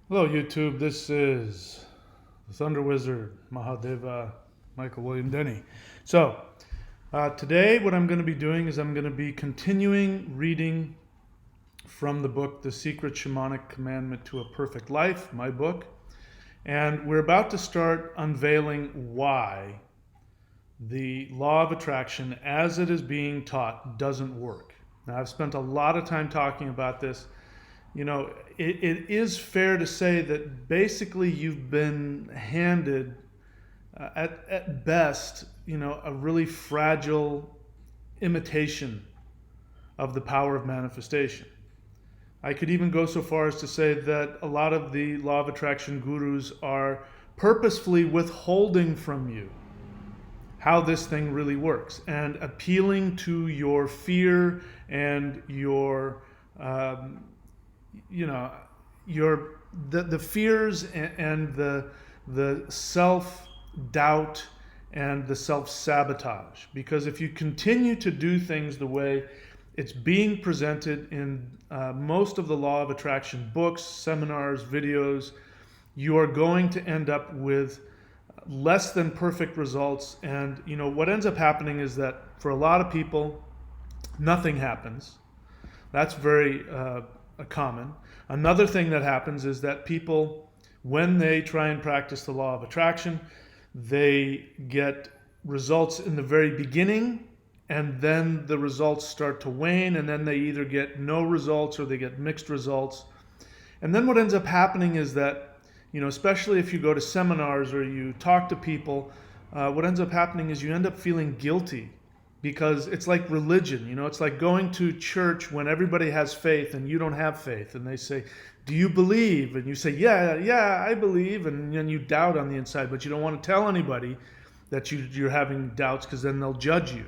Hello, YouTube. This is the Thunder Wizard, Mahadeva, Michael William Denney. So, today what I'm going to be doing is I'm going to be continuing reading from the book, The Secret Shamanic Commandment to a Perfect Life, my book. And we're about to start unveiling why the law of attraction, as it is being taught, doesn't work. Now, I've spent a lot of time talking about this. It is fair to say that basically you've been handed, at best, a really fragile imitation of the power of manifestation. I could even go so far as to say that a lot of the law of attraction gurus are purposefully withholding from you how this thing really works and appealing to your fear and your the fears and the self doubt and the self sabotage. Because if you continue to do things the way it's being presented in most of the law of attraction books, seminars, videos, you are going to end up with less than perfect results. And what ends up happening is that for a lot of people, nothing happens. That's very common. Another thing that happens is that people, when they try and practice the law of attraction, they get results in the very beginning, and then the results start to wane, and then they either get no results or they get mixed results. And then what ends up happening is that, especially if you go to seminars or you talk to people, what ends up happening is you end up feeling guilty. Because it's like religion, it's like going to church when everybody has faith and you don't have faith. And they say, "Do you believe?" And you say, yeah, I believe. And then you doubt on the inside, but you don't want to tell anybody that you're having doubts because then they'll judge you.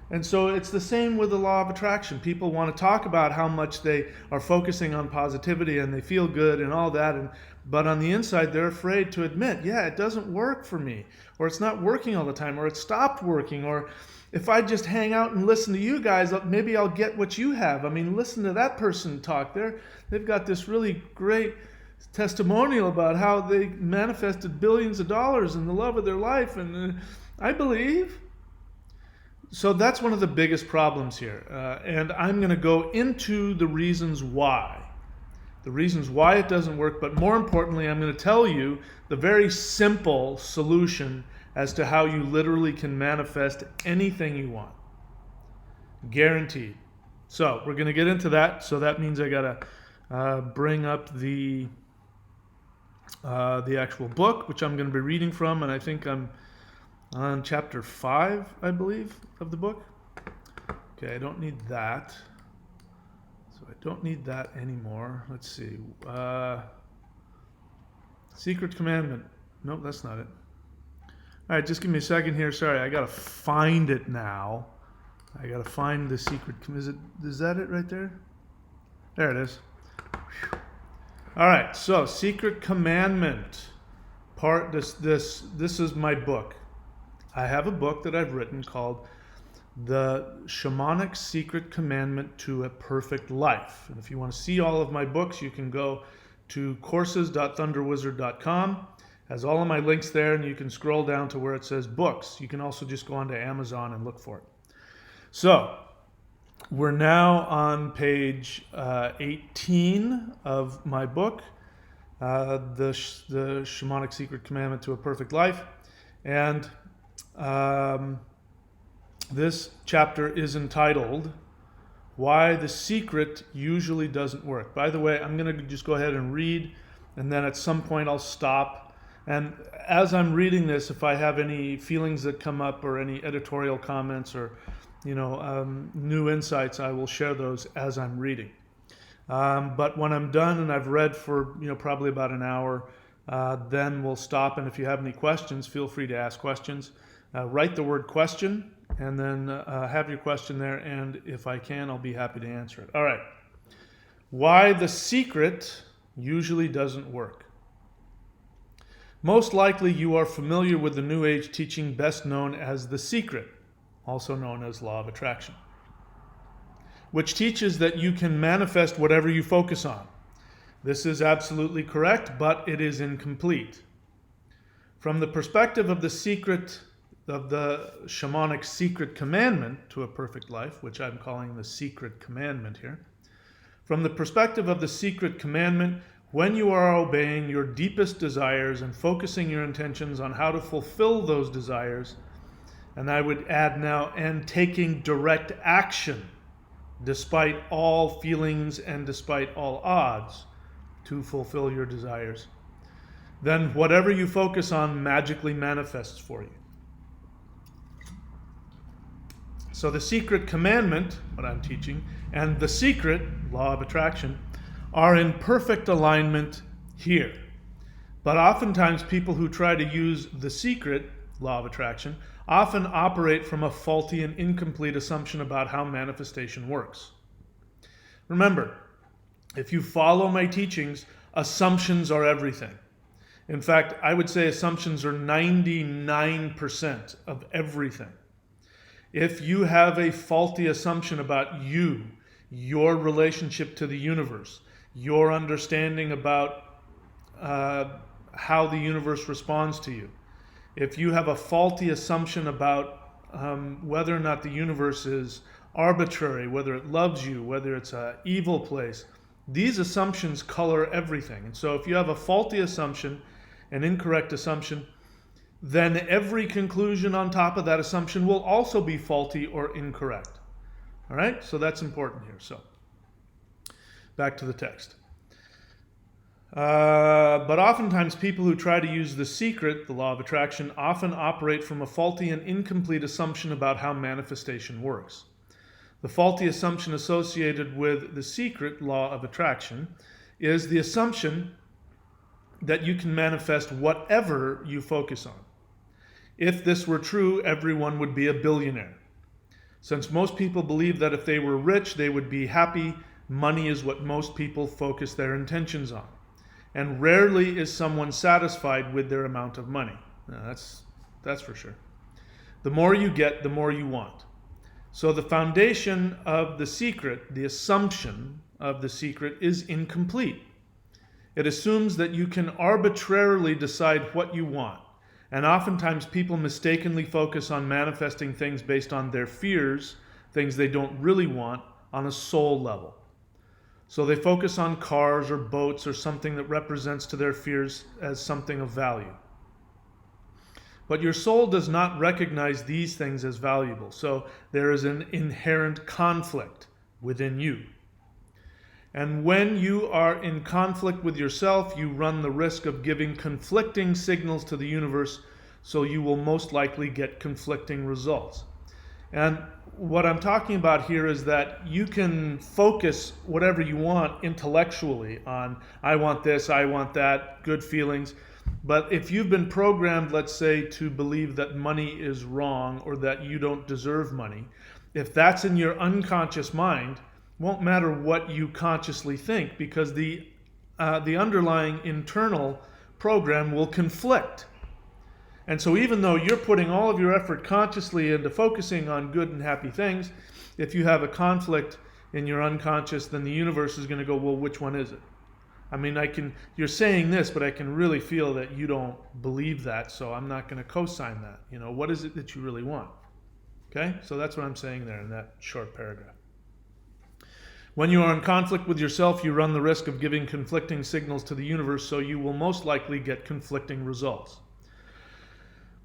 And so it's the same with the law of attraction. People want to talk about how much they are focusing on positivity and they feel good and all that. But on the inside, they're afraid to admit, yeah, it doesn't work for me, or it's not working all the time, or it stopped working, or if I just hang out and listen to you guys, maybe I'll get what you have. I mean, listen to that person talk. They've got this really great testimonial about how they manifested billions of dollars in the love of their life, and I believe. So that's one of the biggest problems here. And I'm going to go into the reasons why. The reasons why it doesn't work, but more importantly, I'm going to tell you the very simple solution as to how you literally can manifest anything you want. Guaranteed. So we're going to get into that. So that means I got to bring up the actual book, which I'm going to be reading from, and I think I'm on chapter 5, I believe, of the book. Okay, I don't need that. So I don't need that anymore. Let's see. Secret Commandment. Nope, that's not it. All right, just give me a second here. Sorry, I got to find it now. I got to find the secret. Is that it right there? There it is. Whew. All right, so Secret Commandment. This is my book. I have a book that I've written called The Shamanic Secret Commandment to a Perfect Life. And if you want to see all of my books, you can go to courses.thunderwizard.com. Has all of my links there, and you can scroll down to where it says books. You can also just go onto Amazon and look for it. So we're now on page 18 of my book, the Shamanic Secret Commandment to a Perfect Life. And this chapter is entitled Why the Secret Usually Doesn't Work. By the way, I'm going to just go ahead and read, and then at some point I'll stop. And as I'm reading this, if I have any feelings that come up or any editorial comments or new insights, I will share those as I'm reading. But when I'm done and I've read for probably about an hour, then we'll stop. And if you have any questions, feel free to ask questions. Write the word question and then have your question there. And if I can, I'll be happy to answer it. All right. Why the secret usually doesn't work. Most likely you are familiar with the New Age teaching best known as The Secret, also known as Law of Attraction, which teaches that you can manifest whatever you focus on. This is absolutely correct, but it is incomplete. From the perspective of the shamanic secret commandment to a perfect life, which I'm calling the secret commandment here, from the perspective of the secret commandment, when you are obeying your deepest desires and focusing your intentions on how to fulfill those desires, and I would add now, and taking direct action despite all feelings and despite all odds to fulfill your desires, then whatever you focus on magically manifests for you. So the secret commandment, what I'm teaching, and the secret, law of attraction, are in perfect alignment here. But oftentimes people who try to use the secret, law of attraction, often operate from a faulty and incomplete assumption about how manifestation works. Remember, if you follow my teachings, assumptions are everything. In fact, I would say assumptions are 99% of everything. If you have a faulty assumption about you, your relationship to the universe, your understanding about how the universe responds to you, if you have a faulty assumption about whether or not the universe is arbitrary, whether it loves you, whether it's an evil place, these assumptions color everything. And so if you have a faulty assumption, an incorrect assumption, then every conclusion on top of that assumption will also be faulty or incorrect. All right? So that's important here. So back to the text. But oftentimes people who try to use the secret, the law of attraction, often operate from a faulty and incomplete assumption about how manifestation works. The faulty assumption associated with the secret law of attraction is the assumption that you can manifest whatever you focus on. If this were true, everyone would be a billionaire. Since most people believe that if they were rich, they would be happy, money is what most people focus their intentions on. And rarely is someone satisfied with their amount of money. Now, that's for sure. The more you get, the more you want. So the foundation of the secret, the assumption of the secret, is incomplete. It assumes that you can arbitrarily decide what you want. And oftentimes people mistakenly focus on manifesting things based on their fears, things they don't really want, on a soul level. So they focus on cars or boats or something that represents to their fears as something of value. But your soul does not recognize these things as valuable. So there is an inherent conflict within you. And when you are in conflict with yourself, you run the risk of giving conflicting signals to the universe, so you will most likely get conflicting results. And what I'm talking about here is that you can focus whatever you want intellectually on, I want this, I want that, good feelings. But if you've been programmed, let's say, to believe that money is wrong or that you don't deserve money, if that's in your unconscious mind, won't matter what you consciously think, because the underlying internal program will conflict. And so even though you're putting all of your effort consciously into focusing on good and happy things, if you have a conflict in your unconscious, then the universe is going to go, well, which one is it? I mean, you're saying this, but I can really feel that you don't believe that, so I'm not going to co-sign that. You know, what is it that you really want? Okay? So that's what I'm saying there in that short paragraph. When you are in conflict with yourself, you run the risk of giving conflicting signals to the universe, so you will most likely get conflicting results.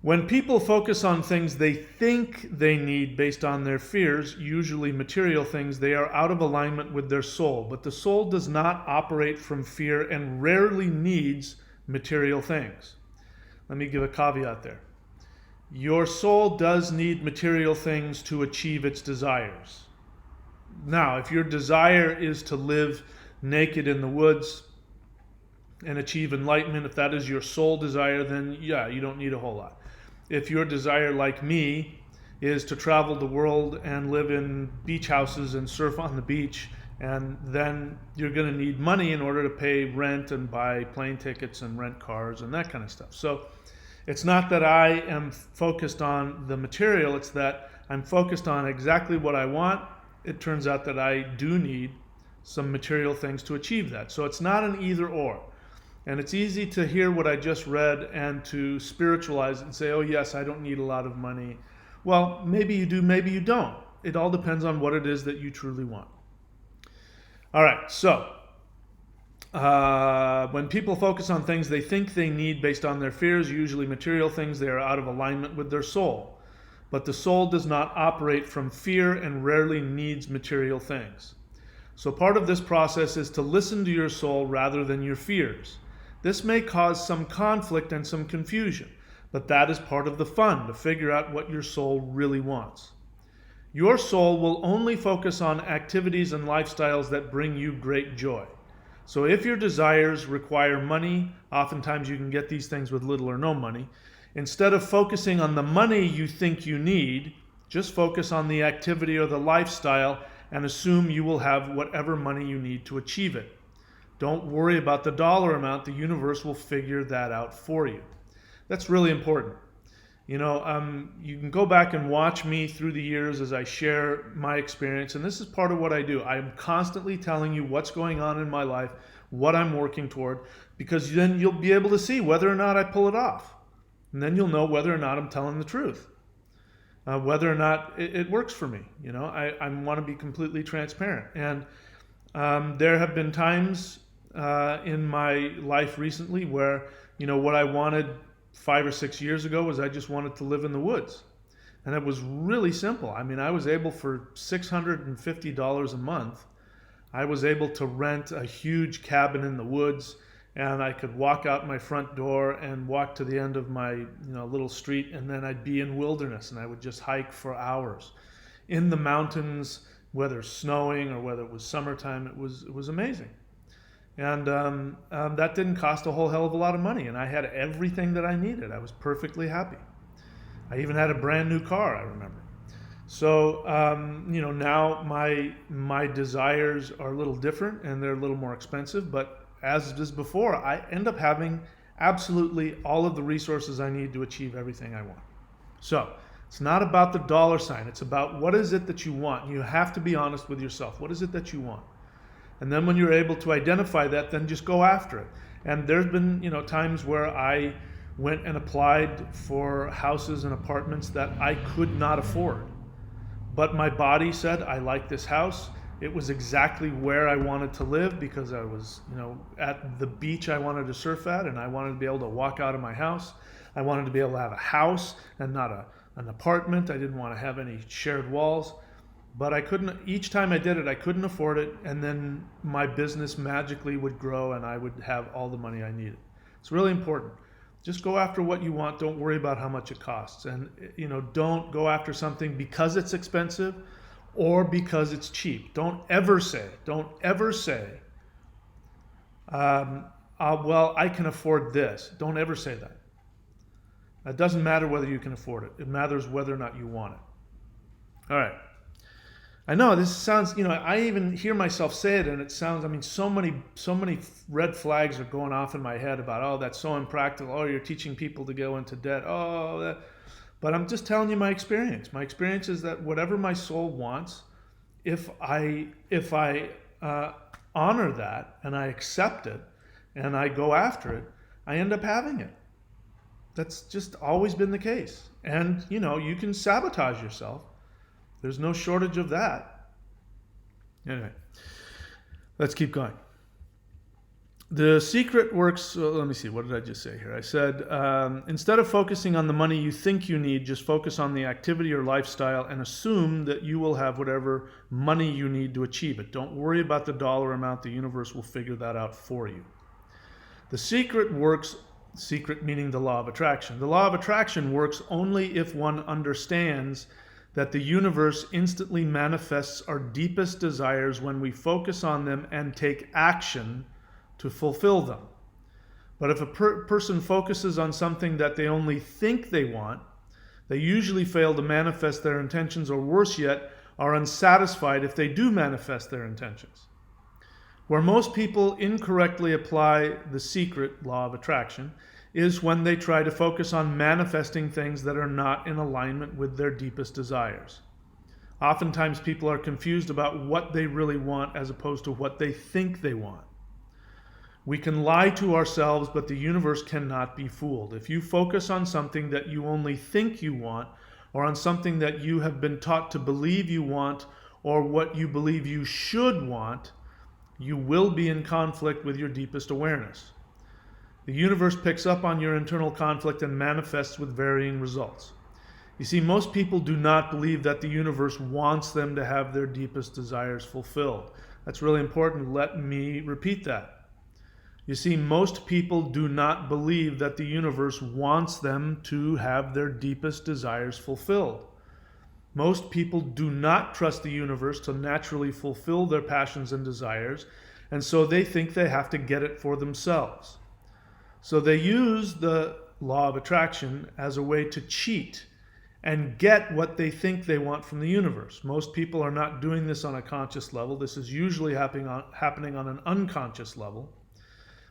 When people focus on things they think they need based on their fears, usually material things, they are out of alignment with their soul. But the soul does not operate from fear and rarely needs material things. Let me give a caveat there. Your soul does need material things to achieve its desires. Now, if your desire is to live naked in the woods and achieve enlightenment, if that is your soul desire, then yeah, you don't need a whole lot. If your desire, like me, is to travel the world and live in beach houses and surf on the beach, and then you're going to need money in order to pay rent and buy plane tickets and rent cars and that kind of stuff. So it's not that I am focused on the material, it's that I'm focused on exactly what I want. It turns out that I do need some material things to achieve that. So it's not an either or. And it's easy to hear what I just read and to spiritualize it and say, oh yes, I don't need a lot of money. Well, maybe you do, maybe you don't. It all depends on what it is that you truly want. All right, so when people focus on things they think they need based on their fears, usually material things, they are out of alignment with their soul. But the soul does not operate from fear and rarely needs material things. So part of this process is to listen to your soul rather than your fears. This may cause some conflict and some confusion, but that is part of the fun, to figure out what your soul really wants. Your soul will only focus on activities and lifestyles that bring you great joy. So if your desires require money, oftentimes you can get these things with little or no money. Instead of focusing on the money you think you need, just focus on the activity or the lifestyle and assume you will have whatever money you need to achieve it. Don't worry about the dollar amount. The universe will figure that out for you. That's really important. You can go back and watch me through the years as I share my experience, and this is part of what I do. I'm constantly telling you what's going on in my life, what I'm working toward, because then you'll be able to see whether or not I pull it off. And then you'll know whether or not I'm telling the truth, whether or not it works for me. I want to be completely transparent. And there have been times in my life recently where, what I wanted 5 or 6 years ago was I just wanted to live in the woods. And it was really simple. I mean, I was able for $650 a month, I was able to rent a huge cabin in the woods, and I could walk out my front door and walk to the end of my little street, and then I'd be in wilderness, and I would just hike for hours in the mountains, whether snowing or whether it was summertime. It was amazing. And that didn't cost a whole hell of a lot of money, and I had everything that I needed. I was perfectly happy. I even had a brand new car, I remember. So now my desires are a little different, and they're a little more expensive, but as it is before, I end up having absolutely all of the resources I need to achieve everything I want. So it's not about the dollar sign. It's about what is it that you want. You have to be honest with yourself. What is it that you want? And then when you're able to identify that, then just go after it. And there's been, times where I went and applied for houses and apartments that I could not afford. But my body said, I like this house. It was exactly where I wanted to live because I was, at the beach I wanted to surf at, and I wanted to be able to walk out of my house. I wanted to be able to have a house and not an apartment. I didn't want to have any shared walls. But I couldn't, each time I did it, I couldn't afford it, and then my business magically would grow and I would have all the money I needed. It's really important. Just go after what you want. Don't worry about how much it costs. And, don't go after something because it's expensive or because it's cheap. Don't ever say, well, I can afford this. Don't ever say that. It doesn't matter whether you can afford it. It matters whether or not you want it. All right. I know this sounds, I even hear myself say it, and it sounds, so many red flags are going off in my head about, oh, that's so impractical. Oh, you're teaching people to go into debt. Oh, that. But I'm just telling you my experience. My experience is that whatever my soul wants, if I honor that and I accept it and I go after it, I end up having it. That's just always been the case. And, you can sabotage yourself. There's no shortage of that. Anyway, let's keep going. The secret works, let me see, what did I just say here? I said, instead of focusing on the money you think you need, just focus on the activity or lifestyle and assume that you will have whatever money you need to achieve it. Don't worry about the dollar amount. The universe will figure that out for you. The secret works, secret meaning the law of attraction. The law of attraction works only if one understands that the universe instantly manifests our deepest desires when we focus on them and take action to fulfill them. But if a person focuses on something that they only think they want, they usually fail to manifest their intentions, or worse yet, are unsatisfied if they do manifest their intentions. Where most people incorrectly apply the secret law of attraction is when they try to focus on manifesting things that are not in alignment with their deepest desires. Oftentimes people are confused about what they really want as opposed to what they think they want. We can lie to ourselves, but the universe cannot be fooled. If you focus on something that you only think you want, or on something that you have been taught to believe you want, or what you believe you should want, you will be in conflict with your deepest awareness. The universe picks up on your internal conflict and manifests with varying results. You see, most people do not believe that the universe wants them to have their deepest desires fulfilled. That's really important. Let me repeat that. You see, most people do not believe that the universe wants them to have their deepest desires fulfilled. Most people do not trust the universe to naturally fulfill their passions and desires, and so they think they have to get it for themselves. So they use the law of attraction as a way to cheat and get what they think they want from the universe. Most people are not doing this on a conscious level. This is usually happening on an unconscious level.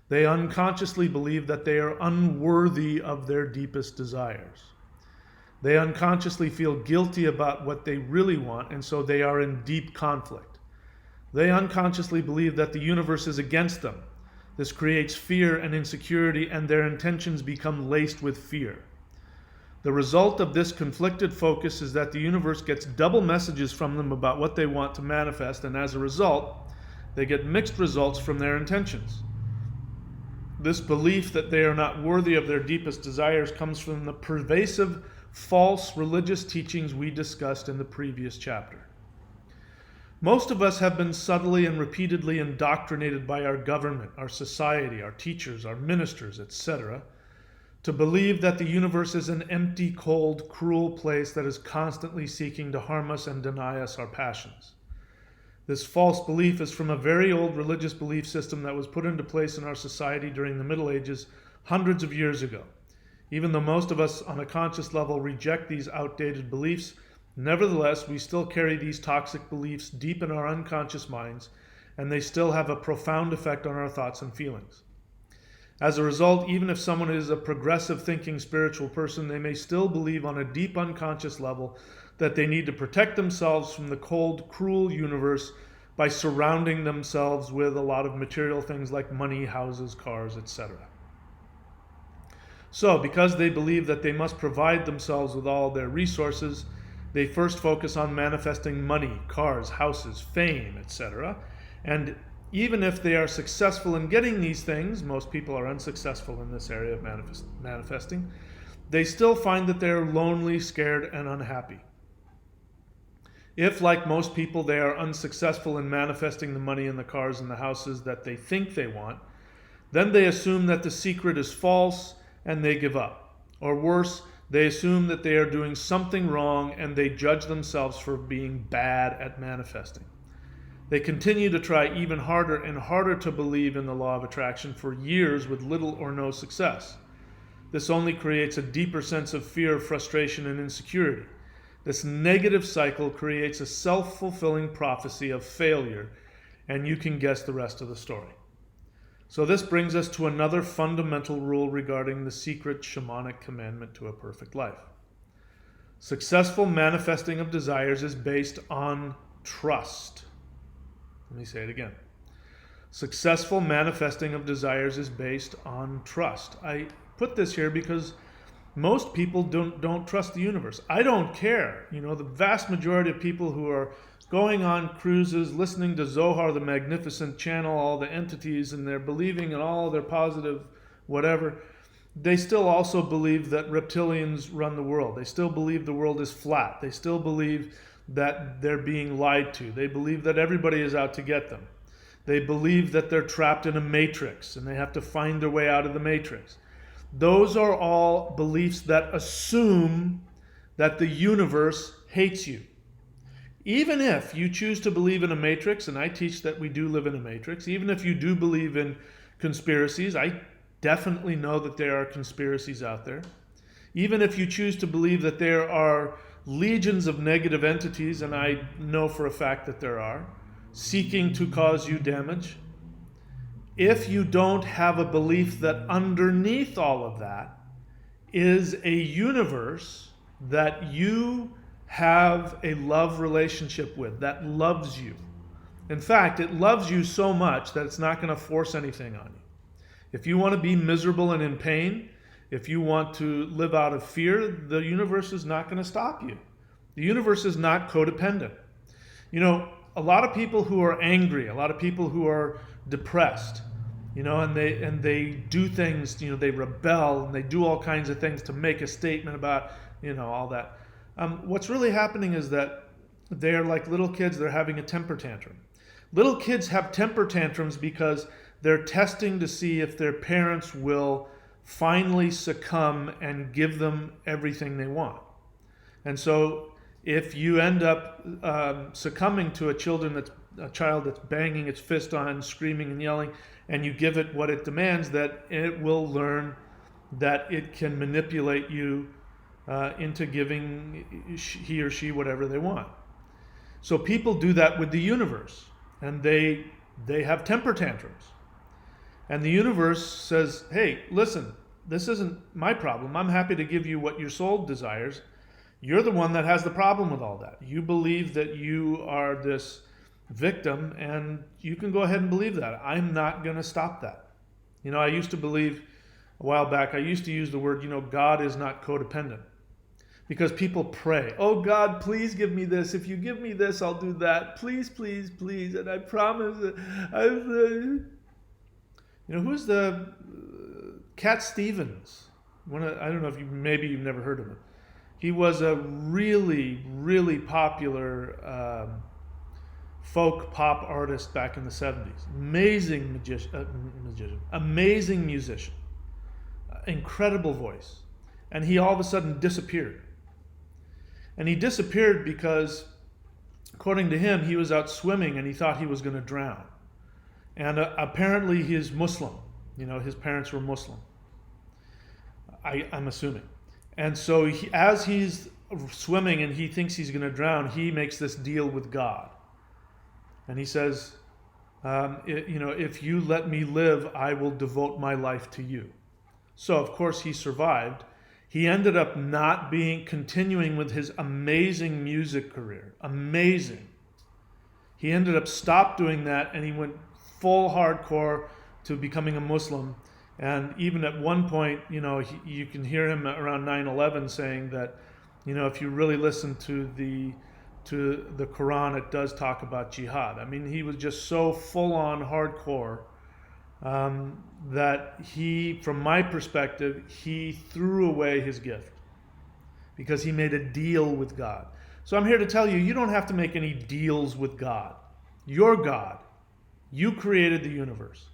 They unconsciously believe that they are unworthy of their deepest desires. They unconsciously feel guilty about what they really want, and so they are in deep conflict. They unconsciously believe that the universe is against them. This creates fear and insecurity, and their intentions become laced with fear. The result of this conflicted focus is that the universe gets double messages from them about what they want to manifest, and as a result, they get mixed results from their intentions. This belief that they are not worthy of their deepest desires comes from the pervasive false religious teachings we discussed in the previous chapter. Most of us have been subtly and repeatedly indoctrinated by our government, our society, our teachers, our ministers, etc., to believe that the universe is an empty, cold, cruel place that is constantly seeking to harm us and deny us our passions. This false belief is from a very old religious belief system that was put into place in our society during the Middle Ages hundreds of years ago. Even though most of us on a conscious level reject these outdated beliefs, nevertheless, we still carry these toxic beliefs deep in our unconscious minds, and they still have a profound effect on our thoughts and feelings. As a result, even if someone is a progressive thinking spiritual person, they may still believe on a deep unconscious level that they need to protect themselves from the cold, cruel universe by surrounding themselves with a lot of material things like money, houses, cars, etc. So, because they believe that they must provide themselves with all their resources, they first focus on manifesting money, cars, houses, fame, etc. And even if they are successful in getting these things, most people are unsuccessful in this area of manifesting, they still find that they are lonely, scared, and unhappy. If, like most people, they are unsuccessful in manifesting the money and the cars and the houses that they think they want, then they assume that the secret is false and they give up. Or worse, they assume that they are doing something wrong and they judge themselves for being bad at manifesting. They continue to try even harder and harder to believe in the law of attraction for years with little or no success. This only creates a deeper sense of fear, frustration, and insecurity. This negative cycle creates a self-fulfilling prophecy of failure, and you can guess the rest of the story. So this brings us to another fundamental rule regarding the secret shamanic commandment to a perfect life. Successful manifesting of desires is based on trust. Let me say it again. Successful manifesting of desires is based on trust. I put this here because most people don't trust the universe. I don't care. You know, the vast majority of people who are going on cruises, listening to Zohar the Magnificent channel all the entities, and they're believing in all their positive whatever, they still also believe that reptilians run the world. They still believe the world is flat. They still believe that they're being lied to. They believe that everybody is out to get them. They believe that they're trapped in a matrix and they have to find their way out of the matrix. Those are all beliefs that assume that the universe hates you. Even if you choose to believe in a matrix, and I teach that we do live in a matrix, even if you do believe in conspiracies, I definitely know that there are conspiracies out there. Even if you choose to believe that there are legions of negative entities, and I know for a fact that there are, seeking to cause you damage, if you don't have a belief that underneath all of that is a universe that you have a love relationship with, that loves you. In fact, it loves you so much that it's not going to force anything on you. If you want to be miserable and in pain, if you want to live out of fear, the universe is not going to stop you. The universe is not codependent. You know, a lot of people who are angry, a lot of people who are depressed, you know, and they do things, you know, they rebel and they do all kinds of things to make a statement about, you know, all that. What's really happening is that they're like little kids, they're having a temper tantrum. Little kids have temper tantrums because they're testing to see if their parents will finally succumb and give them everything they want. And so if you end up succumbing to a child that's banging its fist on, screaming and yelling, and you give it what it demands, that it will learn that it can manipulate you into giving he or she whatever they want. So people do that with the universe, and they have temper tantrums. And the universe says, hey, listen, this isn't my problem. I'm happy to give you what your soul desires. You're the one that has the problem with all that. You believe that you are this victim, and you can go ahead and believe that. I'm not going to stop that. You know, I used to believe a while back, I used to use the word, you know, God is not codependent. Because people pray, oh God, please give me this. If you give me this, I'll do that. Please, please, please. And I promise. You know, who's the Cat Stevens? I don't know if maybe you've never heard of him. He was a really, really popular folk pop artist back in the 70s. Amazing magician, amazing musician, incredible voice. And he all of a sudden disappeared. And he disappeared because, according to him, he was out swimming and he thought he was going to drown. And apparently he's Muslim. You know, his parents were Muslim. I'm assuming. And so as he's swimming and he thinks he's going to drown, he makes this deal with God. And he says, you know, if you let me live, I will devote my life to you. So, of course, he survived. He ended up not continuing with his amazing music career. Amazing. He ended up stopped doing that, and he went full hardcore to becoming a Muslim. And even at one point, you know, you can hear him around 9/11 saying that, you know, if you really listen to the Quran, it does talk about jihad. I mean, he was just so full-on hardcore that he, from my perspective, he threw away his gift because he made a deal with God. So I'm here to tell you, you don't have to make any deals with God. You're God. You created the universe.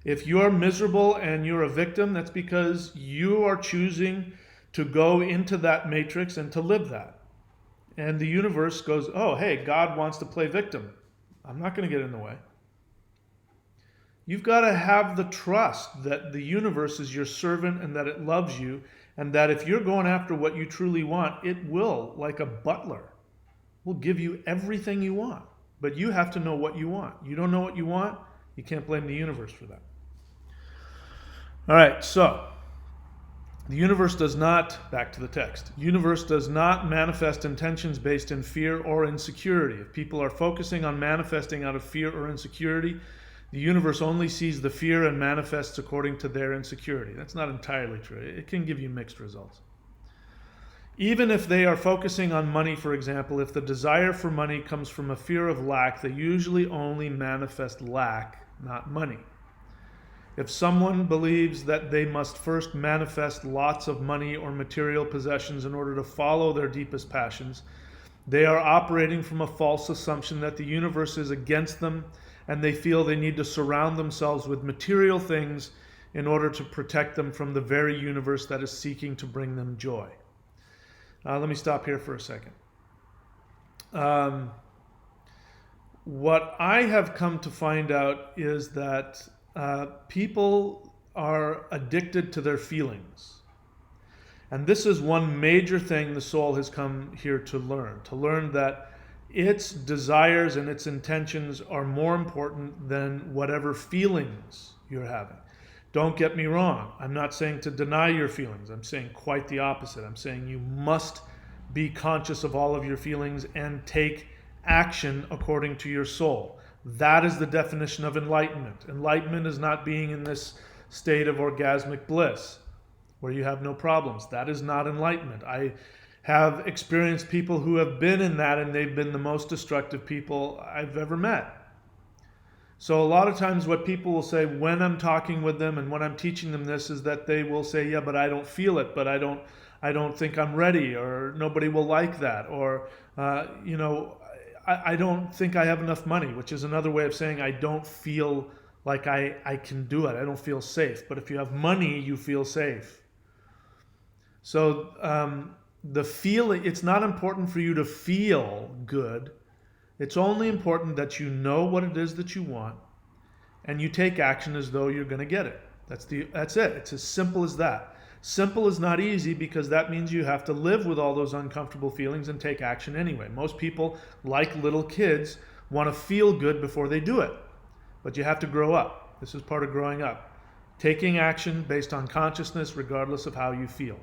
If you're miserable and you're a victim, that's because you are choosing to go into that matrix and to live that. And the universe goes, oh, hey, God wants to play victim. I'm not going to get in the way. You've got to have the trust that the universe is your servant and that it loves you, and that if you're going after what you truly want, it will, like a butler, will give you everything you want. But you have to know what you want. You don't know what you want, you can't blame the universe for that. All right, so the universe does not, back to the text, universe does not manifest intentions based in fear or insecurity. If people are focusing on manifesting out of fear or insecurity, the universe only sees the fear and manifests according to their insecurity. That's not entirely true. It can give you mixed results. Even if they are focusing on money, for example, if the desire for money comes from a fear of lack, they usually only manifest lack, not money. If someone believes that they must first manifest lots of money or material possessions in order to follow their deepest passions, they are operating from a false assumption that the universe is against them, and they feel they need to surround themselves with material things in order to protect them from the very universe that is seeking to bring them joy. Let me stop here for a second. What I have come to find out is that people are addicted to their feelings. And this is one major thing the soul has come here to learn that its desires and its intentions are more important than whatever feelings you're having. Don't get me wrong. I'm not saying to deny your feelings. I'm saying quite the opposite. I'm saying you must be conscious of all of your feelings and take action according to your soul. That is the definition of enlightenment. Enlightenment is not being in this state of orgasmic bliss where you have no problems. That is not enlightenment. I have experienced people who have been in that, and they've been the most destructive people I've ever met. So a lot of times what people will say when I'm talking with them and when I'm teaching them this is that they will say, yeah, but I don't feel it, but I don't think I'm ready, or nobody will like that, or I don't think I have enough money, which is another way of saying I don't feel like I can do it. I don't feel safe. But if you have money, you feel safe. So the feeling, it's not important for you to feel good. It's only important that you know what it is that you want and you take action as though you're going to get it. That's it. It's as simple as that. Simple is not easy because that means you have to live with all those uncomfortable feelings and take action anyway. Most people, like little kids, want to feel good before they do it. But you have to grow up. This is part of growing up. Taking action based on consciousness regardless of how you feel,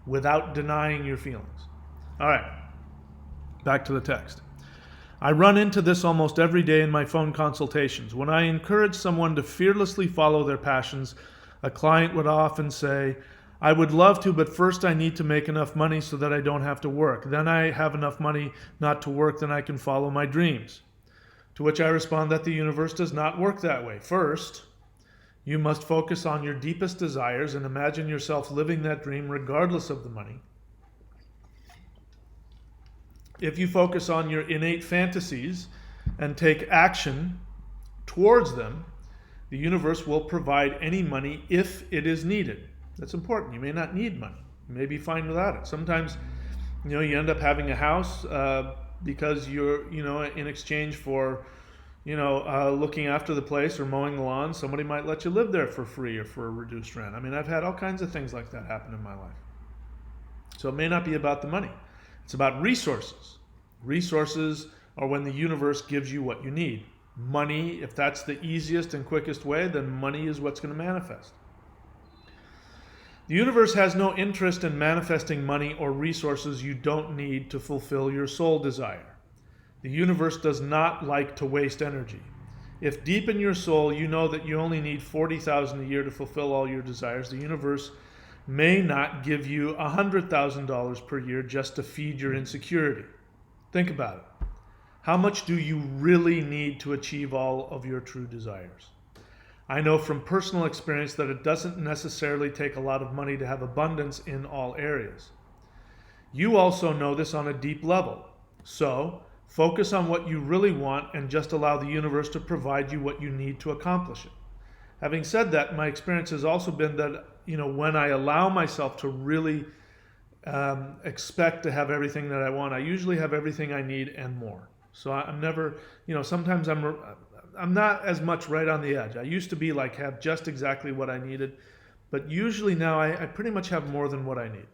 without denying your feelings. All right, back to the text. I run into this almost every day in my phone consultations. When I encourage someone to fearlessly follow their passions, a client would often say, I would love to, but first I need to make enough money so that I don't have to work. Then I have enough money not to work, then I can follow my dreams. To which I respond that the universe does not work that way. First, you must focus on your deepest desires and imagine yourself living that dream regardless of the money. If you focus on your innate fantasies and take action towards them, the universe will provide any money if it is needed. That's important. You may not need money. You may be fine without it. Sometimes, you end up having a house because you're, in exchange for, looking after the place or mowing the lawn, somebody might let you live there for free or for a reduced rent. I mean, I've had all kinds of things like that happen in my life. So it may not be about the money. It's about resources. Resources are when the universe gives you what you need. Money, if that's the easiest and quickest way, then money is what's going to manifest. The universe has no interest in manifesting money or resources you don't need to fulfill your soul desire. The universe does not like to waste energy. If deep in your soul you know that you only need $40,000 a year to fulfill all your desires, the universe may not give you $100,000 per year just to feed your insecurity. Think about it. How much do you really need to achieve all of your true desires? I know from personal experience that it doesn't necessarily take a lot of money to have abundance in all areas. You also know this on a deep level. So, focus on what you really want and just allow the universe to provide you what you need to accomplish it. Having said that, my experience has also been that, when I allow myself to really expect to have everything that I want, I usually have everything I need and more. So I'm never, sometimes I'm not as much right on the edge. I used to be like have just exactly what I needed, but usually now I pretty much have more than what I need.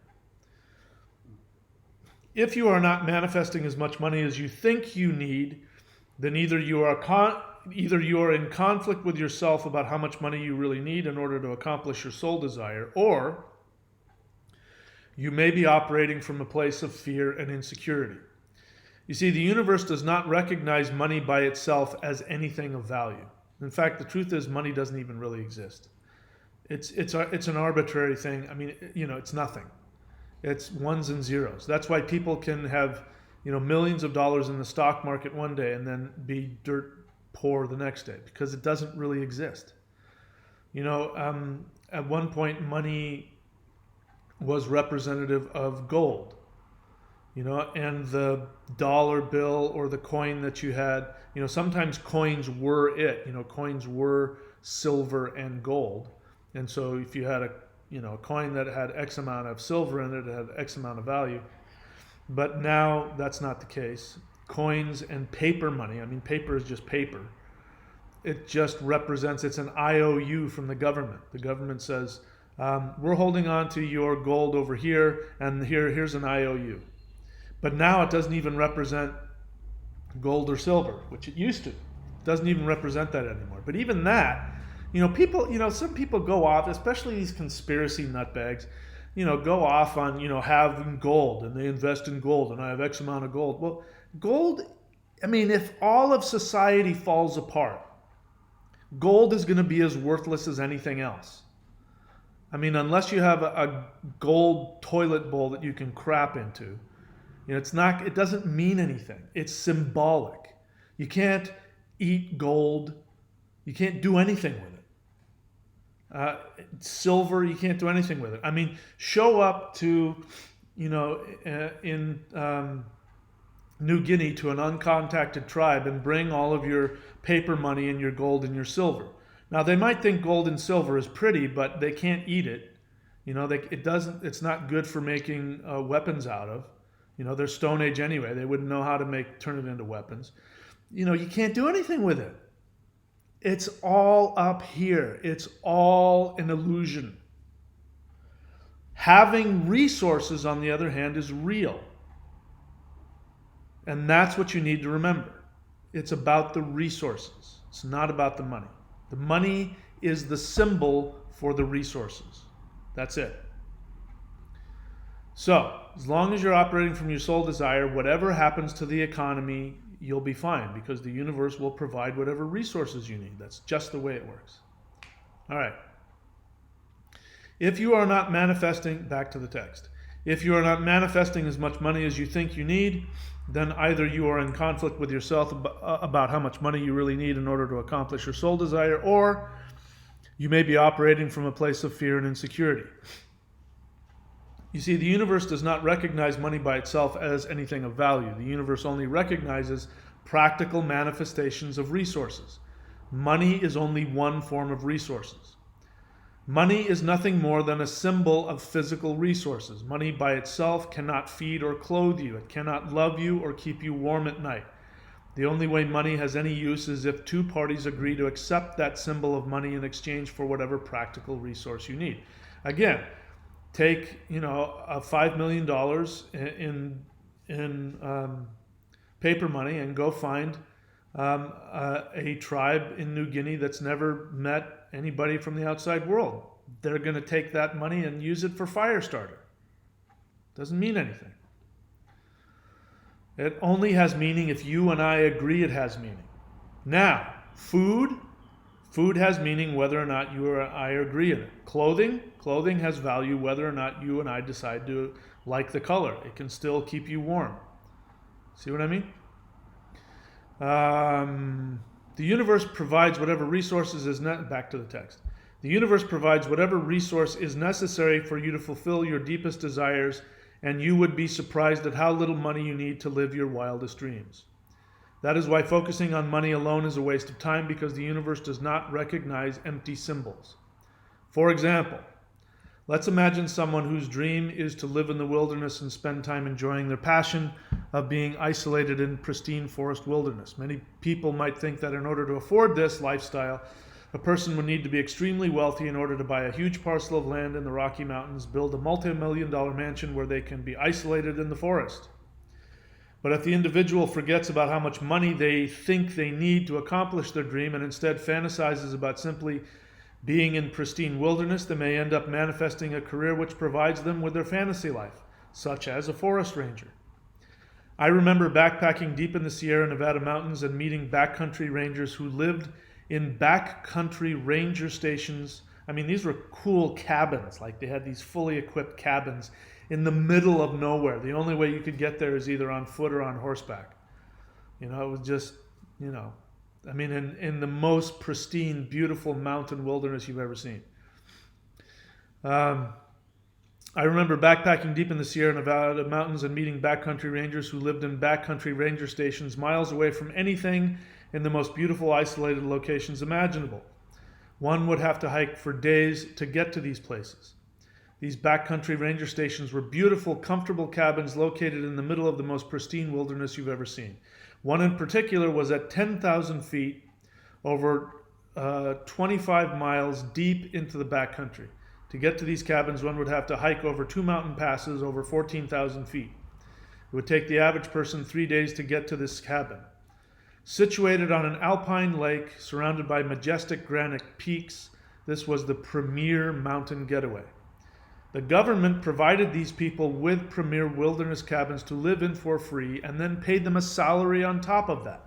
If you are not manifesting as much money as you think you need, then either you are in conflict with yourself about how much money you really need in order to accomplish your soul desire, or you may be operating from a place of fear and insecurity. You see, the universe does not recognize money by itself as anything of value. In fact, the truth is money doesn't even really exist. It's an arbitrary thing. I mean, it's nothing. It's ones and zeros. That's why people can have, millions of dollars in the stock market one day and then be dirt poor the next day, because it doesn't really exist. At one point, money was representative of gold. And the dollar bill or the coin that you had, sometimes coins were it. Coins were silver and gold. And so if you had a coin that had X amount of silver in it, it had X amount of value. But now that's not the case. Coins and paper money, paper is just paper. It just represents, it's an IOU from the government. The government says, we're holding on to your gold over here, and here's an IOU. But now it doesn't even represent gold or silver, which it used to. It doesn't even represent that anymore. But even that, people, some people go off, especially these conspiracy nutbags. go off on, having gold, and they invest in gold, and I have X amount of gold. Well, gold, if all of society falls apart, gold is going to be as worthless as anything else. Unless you have a gold toilet bowl that you can crap into, it doesn't mean anything. It's symbolic. You can't eat gold. You can't do anything with it. Silver, you can't do anything with it. Show up to, in New Guinea to an uncontacted tribe and bring all of your paper money and your gold and your silver. Now, they might think gold and silver is pretty, but they can't eat it. It's not good for making weapons out of. They're Stone Age anyway. They wouldn't know how to turn it into weapons. You can't do anything with it. It's all up here. It's all an illusion. Having resources, on the other hand, is real. And that's what you need to remember. It's about the resources. It's not about the money. The money is the symbol for the resources. That's it. So, as long as you're operating from your soul desire, whatever happens to the economy, you'll be fine, because the universe will provide whatever resources you need. That's just the way it works. All right. If you are not manifesting, back to the text. If you are not manifesting as much money as you think you need, then either you are in conflict with yourself about how much money you really need in order to accomplish your soul desire, or you may be operating from a place of fear and insecurity. You see, the universe does not recognize money by itself as anything of value. The universe only recognizes practical manifestations of resources. Money is only one form of resources. Money is nothing more than a symbol of physical resources. Money by itself cannot feed or clothe you. It cannot love you or keep you warm at night. The only way money has any use is if two parties agree to accept that symbol of money in exchange for whatever practical resource you need. Again, take $5 million in paper money and go find a tribe in New Guinea that's never met anybody from the outside world. They're going to take that money and use it for fire starter. Doesn't mean anything. It only has meaning if you and I agree it has meaning. Now, food has meaning whether or not you or I agree in it. Clothing has value whether or not you and I decide to like the color. It can still keep you warm. See what I mean? The universe provides whatever resources back to the text. The universe provides whatever resource is necessary for you to fulfill your deepest desires, and you would be surprised at how little money you need to live your wildest dreams. That is why focusing on money alone is a waste of time, because the universe does not recognize empty symbols. For example, let's imagine someone whose dream is to live in the wilderness and spend time enjoying their passion of being isolated in pristine forest wilderness. Many people might think that in order to afford this lifestyle, a person would need to be extremely wealthy in order to buy a huge parcel of land in the Rocky Mountains, build a multi-million-dollar mansion where they can be isolated in the forest. But if the individual forgets about how much money they think they need to accomplish their dream and instead fantasizes about simply being in pristine wilderness, they may end up manifesting a career which provides them with their fantasy life, such as a forest ranger. I remember backpacking deep in the Sierra Nevada mountains and meeting backcountry rangers who lived in backcountry ranger stations. These were cool cabins. Like, they had these fully equipped cabins in the middle of nowhere. The only way you could get there is either on foot or on horseback. It was just, in the most pristine, beautiful mountain wilderness you've ever seen. I remember backpacking deep in the Sierra Nevada mountains and meeting backcountry rangers who lived in backcountry ranger stations miles away from anything in the most beautiful, isolated locations imaginable. One would have to hike for days to get to these places. These backcountry ranger stations were beautiful, comfortable cabins located in the middle of the most pristine wilderness you've ever seen. One in particular was at 10,000 feet, over 25 miles deep into the backcountry. To get to these cabins, one would have to hike over 2 mountain passes over 14,000 feet. It would take the average person 3 days to get to this cabin. Situated on an alpine lake surrounded by majestic granite peaks, this was the premier mountain getaway. The government provided these people with premier wilderness cabins to live in for free and then paid them a salary on top of that.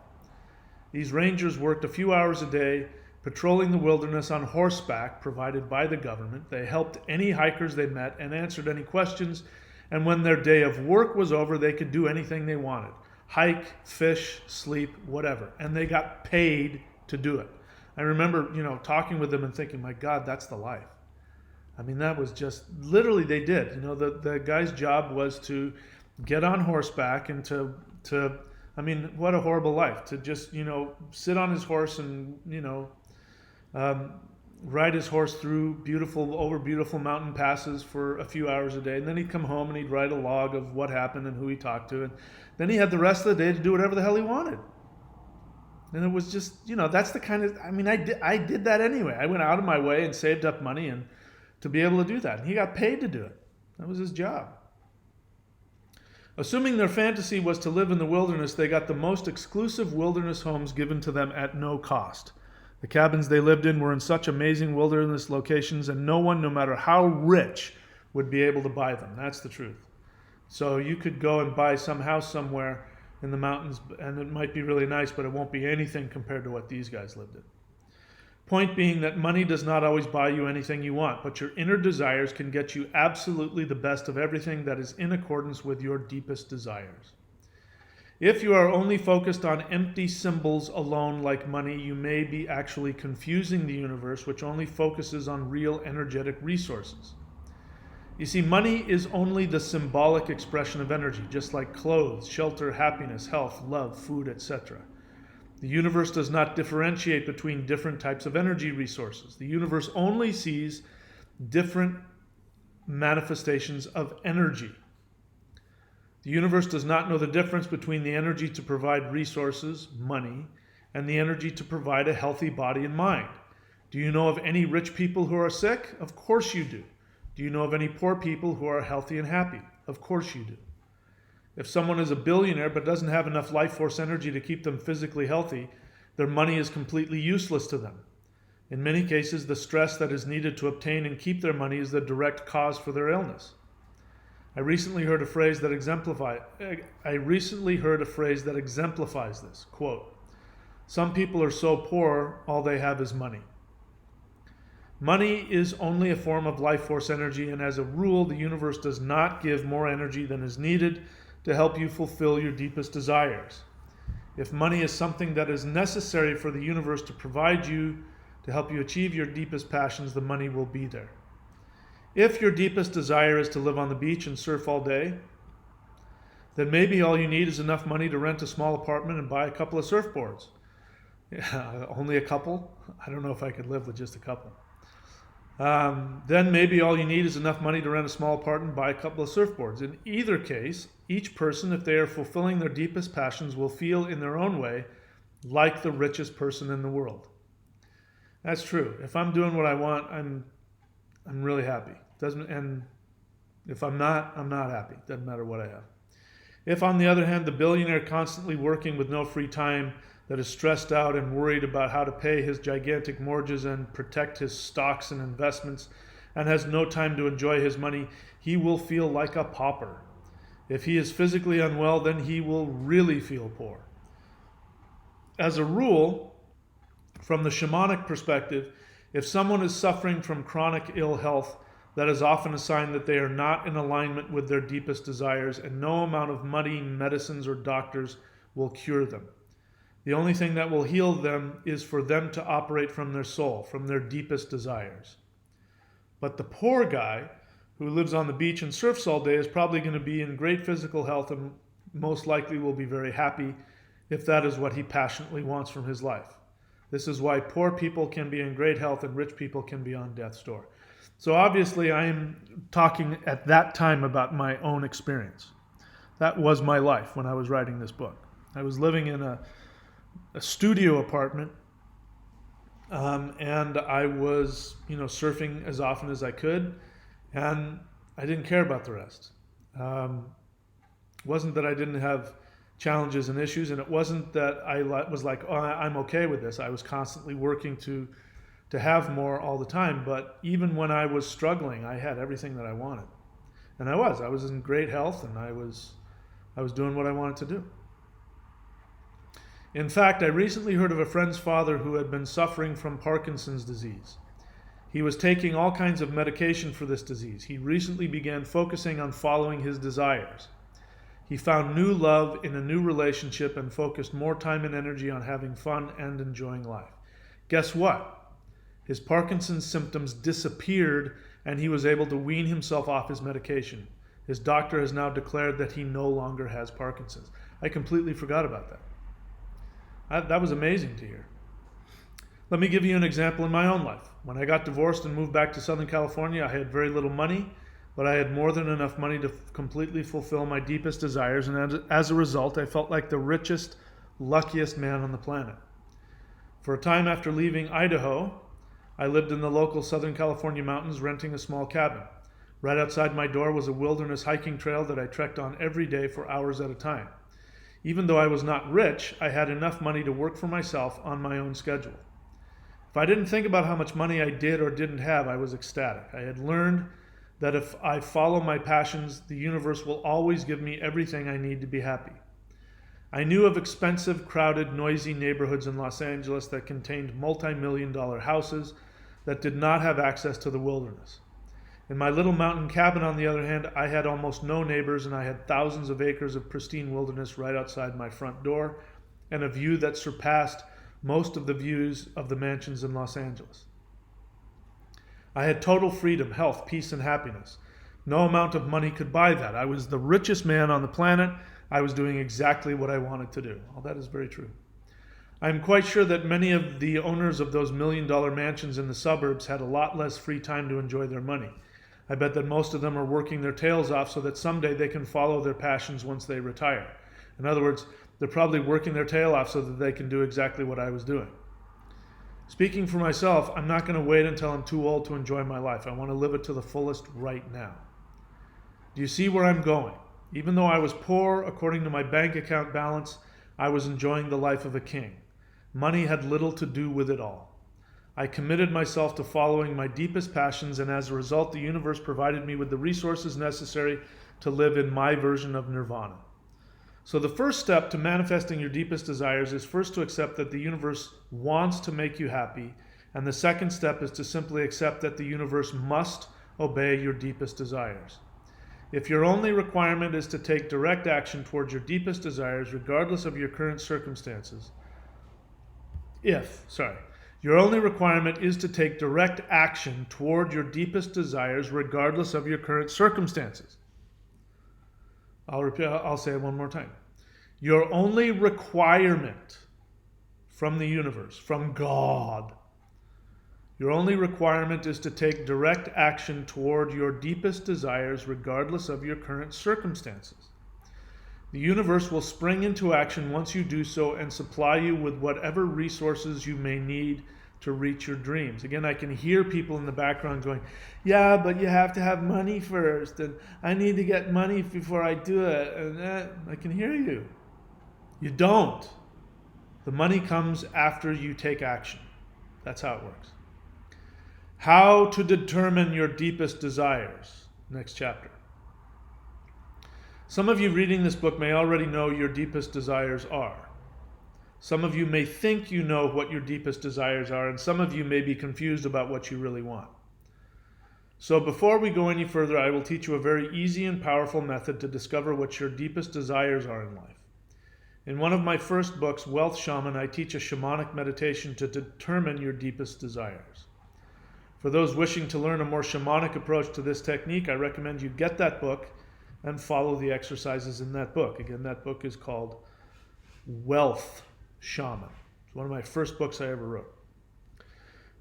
These rangers worked a few hours a day patrolling the wilderness on horseback provided by the government. They helped any hikers they met and answered any questions. And when their day of work was over, they could do anything they wanted. Hike, fish, sleep, whatever. And they got paid to do it. I remember, talking with them and thinking, my God, that's the life. I mean, that was just, literally they did. The guy's job was to get on horseback and to what a horrible life. To just, sit on his horse and, ride his horse through beautiful mountain passes for a few hours a day. And then he'd come home and he'd write a log of what happened and who he talked to. And then he had the rest of the day to do whatever the hell he wanted. And it was just, that's the kind of, I did that anyway. I went out of my way and saved up money and to be able to do that. And he got paid to do it. That was his job. Assuming their fantasy was to live in the wilderness, they got the most exclusive wilderness homes given to them at no cost. The cabins they lived in were in such amazing wilderness locations, and no one, no matter how rich, would be able to buy them. That's the truth. So you could go and buy some house somewhere in the mountains, and it might be really nice, but it won't be anything compared to what these guys lived in. Point being that money does not always buy you anything you want, but your inner desires can get you absolutely the best of everything that is in accordance with your deepest desires. If you are only focused on empty symbols alone like money, you may be actually confusing the universe, which only focuses on real energetic resources. You see, money is only the symbolic expression of energy, just like clothes, shelter, happiness, health, love, food, etc. The universe does not differentiate between different types of energy resources. The universe only sees different manifestations of energy. The universe does not know the difference between the energy to provide resources, money, and the energy to provide a healthy body and mind. Do you know of any rich people who are sick? Of course you do. Do you know of any poor people who are healthy and happy? Of course you do. If someone is a billionaire but doesn't have enough life force energy to keep them physically healthy, their money is completely useless to them. In many cases, the stress that is needed to obtain and keep their money is the direct cause for their illness. I recently heard a phrase that exemplifies this. Quote, "Some people are so poor, all they have is money." Money is only a form of life force energy, and as a rule, the universe does not give more energy than is needed to help you fulfill your deepest desires. If money is something that is necessary for the universe to provide you to help you achieve your deepest passions, the money will be there. If your deepest desire is to live on the beach and surf all day, then maybe all you need is enough money to rent a small apartment and buy a couple of surfboards. Yeah, only a couple? I don't know if I could live with just a couple. Then maybe all you need is enough money to rent a small apartment and buy a couple of surfboards. In either case, each person, if they are fulfilling their deepest passions, will feel in their own way like the richest person in the world. That's true. If I'm doing what I want, I'm really happy. And if I'm not happy. Doesn't matter what I have. If, on the other hand, the billionaire constantly working with no free time, that is stressed out and worried about how to pay his gigantic mortgages and protect his stocks and investments, and has no time to enjoy his money, he will feel like a pauper. If he is physically unwell, then he will really feel poor. As a rule, from the shamanic perspective, if someone is suffering from chronic ill health, that is often a sign that they are not in alignment with their deepest desires, and no amount of money, medicines, or doctors will cure them. The only thing that will heal them is for them to operate from their soul, from their deepest desires. But the poor guy who lives on the beach and surfs all day is probably going to be in great physical health and most likely will be very happy if that is what he passionately wants from his life. This is why poor people can be in great health and rich people can be on death's door. So obviously I am talking at that time about my own experience. That was my life when I was writing this book. I was living in a studio apartment, and I was, surfing as often as I could, and I didn't care about the rest. It wasn't that I didn't have challenges and issues, and it wasn't that I was like, oh, I'm okay with this. I was constantly working to to have more all the time. But even when I was struggling, I had everything that I wanted. And I was in great health, and I was doing what I wanted to do. In fact, I recently heard of a friend's father who had been suffering from Parkinson's disease. He was taking all kinds of medication for this disease. He recently began focusing on following his desires. He found new love in a new relationship and focused more time and energy on having fun and enjoying life. Guess what? His Parkinson's symptoms disappeared, and he was able to wean himself off his medication. His doctor has now declared that he no longer has Parkinson's. I completely forgot about that. That was amazing to hear. Let me give you an example in my own life. When I got divorced and moved back to Southern California, I had very little money, but I had more than enough money to completely fulfill my deepest desires, and as a result, I felt like the richest, luckiest man on the planet. For a time after leaving Idaho, I lived in the local Southern California mountains, renting a small cabin. Right outside my door was a wilderness hiking trail that I trekked on every day for hours at a time. Even though I was not rich, I had enough money to work for myself on my own schedule. If I didn't think about how much money I did or didn't have, I was ecstatic. I had learned that if I follow my passions, the universe will always give me everything I need to be happy. I knew of expensive, crowded, noisy neighborhoods in Los Angeles that contained multi-million-dollar houses that did not have access to the wilderness. In my little mountain cabin, on the other hand, I had almost no neighbors, and I had thousands of acres of pristine wilderness right outside my front door, and a view that surpassed most of the views of the mansions in Los Angeles. I had total freedom, health, peace, and happiness. No amount of money could buy that. I was the richest man on the planet. I was doing exactly what I wanted to do. Well, that is very true. I am quite sure that many of the owners of those million-dollar mansions in the suburbs had a lot less free time to enjoy their money. I bet that most of them are working their tails off so that someday they can follow their passions once they retire. In other words, they're probably working their tail off so that they can do exactly what I was doing. Speaking for myself, I'm not going to wait until I'm too old to enjoy my life. I want to live it to the fullest right now. Do you see where I'm going? Even though I was poor, according to my bank account balance, I was enjoying the life of a king. Money had little to do with it all. I committed myself to following my deepest passions, and as a result, the universe provided me with the resources necessary to live in my version of nirvana. So the first step to manifesting your deepest desires is first to accept that the universe wants to make you happy, and the second step is to simply accept that the universe must obey your deepest desires. If your only requirement is to take direct action towards your deepest desires, regardless of your current circumstances, your only requirement is to take direct action toward your deepest desires, regardless of your current circumstances. I'll say it one more time. Your only requirement from the universe, from God, your only requirement is to take direct action toward your deepest desires, regardless of your current circumstances. The universe will spring into action once you do so and supply you with whatever resources you may need to reach your dreams. Again, I can hear people in the background going, yeah, but you have to have money first, and I need to get money before I do it. And I can hear you. You don't. The money comes after you take action. That's how it works. How to determine your deepest desires. Next chapter. Some of you reading this book may already know your deepest desires are. Some of you may think you know what your deepest desires are, and some of you may be confused about what you really want. So before we go any further, I will teach you a very easy and powerful method to discover what your deepest desires are in life. In one of my first books, Wealth Shaman, I teach a shamanic meditation to determine your deepest desires. For those wishing to learn a more shamanic approach to this technique, I recommend you get that book and follow the exercises in that book. Again, that book is called Wealth Shaman. It's one of my first books I ever wrote.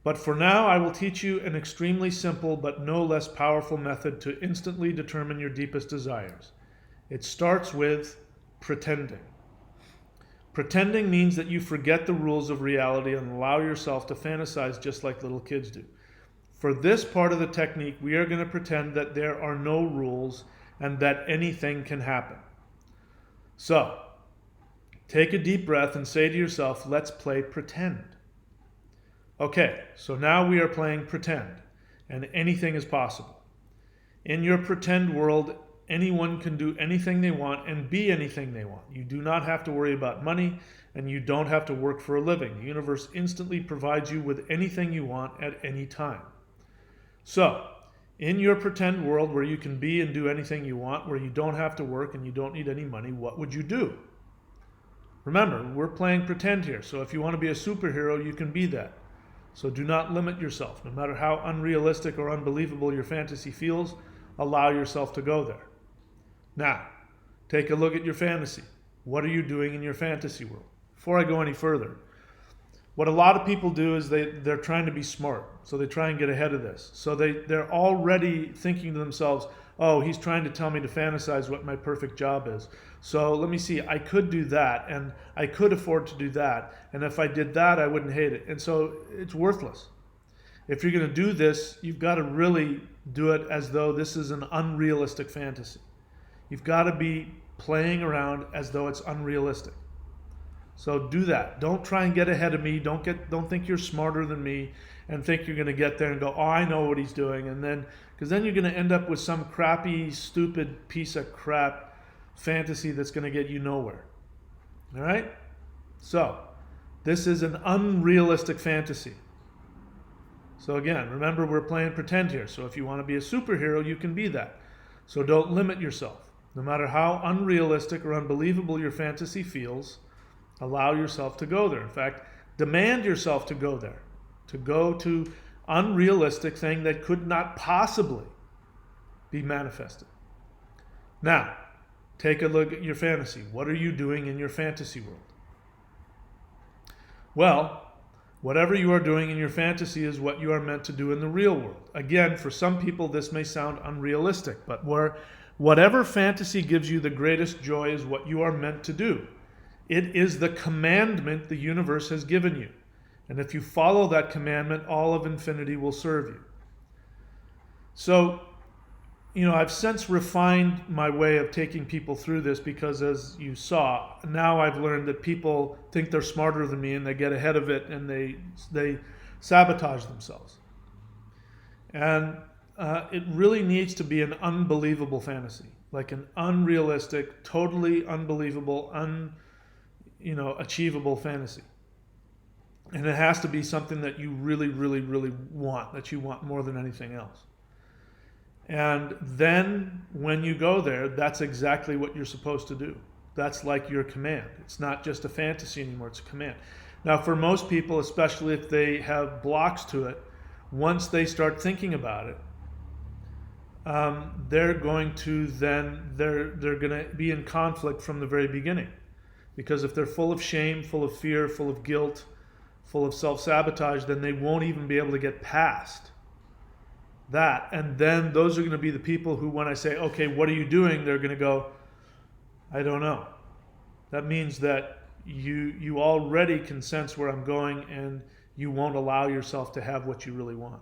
But for now, I will teach you an extremely simple but no less powerful method to instantly determine your deepest desires. It starts with pretending. Pretending means that you forget the rules of reality and allow yourself to fantasize just like little kids do. For this part of the technique, we are going to pretend that there are no rules and that anything can happen. So, take a deep breath and say to yourself, let's play pretend. Okay, so now we are playing pretend, and anything is possible. In your pretend world, anyone can do anything they want and be anything they want. You do not have to worry about money, and you don't have to work for a living. The universe instantly provides you with anything you want at any time. So, in your pretend world where you can be and do anything you want, where you don't have to work and you don't need any money, what would you do? Remember, we're playing pretend here, so if you want to be a superhero, you can be that. So do not limit yourself. No matter how unrealistic or unbelievable your fantasy feels, allow yourself to go there. Now, take a look at your fantasy. What are you doing in your fantasy world? Before I go any further, what a lot of people do is they're trying to be smart. So they try and get ahead of this. So they're already thinking to themselves, oh, he's trying to tell me to fantasize what my perfect job is. So let me see, I could do that, and I could afford to do that. And if I did that, I wouldn't hate it. And so it's worthless. If you're going to do this, you've got to really do it as though this is an unrealistic fantasy. You've got to be playing around as though it's unrealistic. So do that. Don't try and get ahead of me. Don't think you're smarter than me and think you're going to get there and go, oh, I know what he's doing. And then, because then you're going to end up with some crappy, stupid piece of crap fantasy that's going to get you nowhere. All right? So, this is an unrealistic fantasy. So again, remember, we're playing pretend here. So if you want to be a superhero, you can be that. So don't limit yourself. No matter how unrealistic or unbelievable your fantasy feels, allow yourself to go there. In fact, demand yourself to go there. To go to unrealistic thing that could not possibly be manifested. Now, take a look at your fantasy. What are you doing in your fantasy world? Well, whatever you are doing in your fantasy is what you are meant to do in the real world. Again, for some people this may sound unrealistic, but whatever fantasy gives you the greatest joy is what you are meant to do. It is the commandment the universe has given you. And if you follow that commandment, all of infinity will serve you. So, I've since refined my way of taking people through this because, as you saw, now I've learned that people think they're smarter than me and they get ahead of it and they sabotage themselves. And it really needs to be an unbelievable fantasy, like an unrealistic, totally unbelievable, achievable fantasy. And it has to be something that you really, really, really want, that you want more than anything else. And then when you go there, that's exactly what you're supposed to do. That's like your command. It's not just a fantasy anymore, it's a command. Now, for most people, especially if they have blocks to it, once they start thinking about it, they're going to be in conflict from the very beginning. Because if they're full of shame, full of fear, full of guilt, full of self-sabotage, then they won't even be able to get past that. And then those are going to be the people who, when I say, okay, what are you doing? They're going to go, I don't know. That means that you already can sense where I'm going and you won't allow yourself to have what you really want.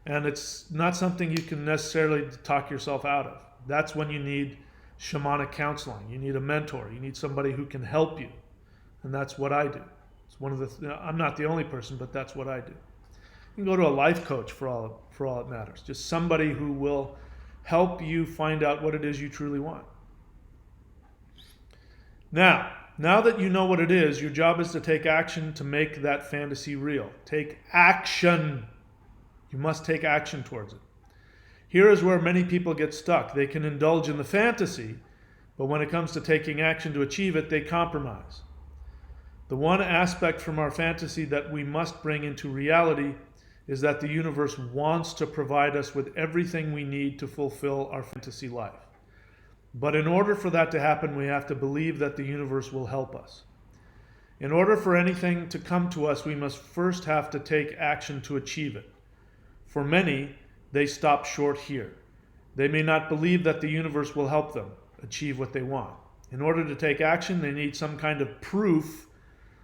And it's not something you can necessarily talk yourself out of. That's when you need shamanic counseling. You need a mentor. You need somebody who can help you. And that's what I do. It's one of I'm not the only person, but that's what I do. You can go to a life coach for all it matters. Just somebody who will help you find out what it is you truly want. Now that you know what it is, your job is to take action to make that fantasy real. Take action. You must take action towards it. Here is where many people get stuck. They can indulge in the fantasy, but when it comes to taking action to achieve it, they compromise. The one aspect from our fantasy that we must bring into reality is that the universe wants to provide us with everything we need to fulfill our fantasy life. But in order for that to happen, we have to believe that the universe will help us. In order for anything to come to us, we must first have to take action to achieve it. For many, they stop short here. They may not believe that the universe will help them achieve what they want. In order to take action, they need some kind of proof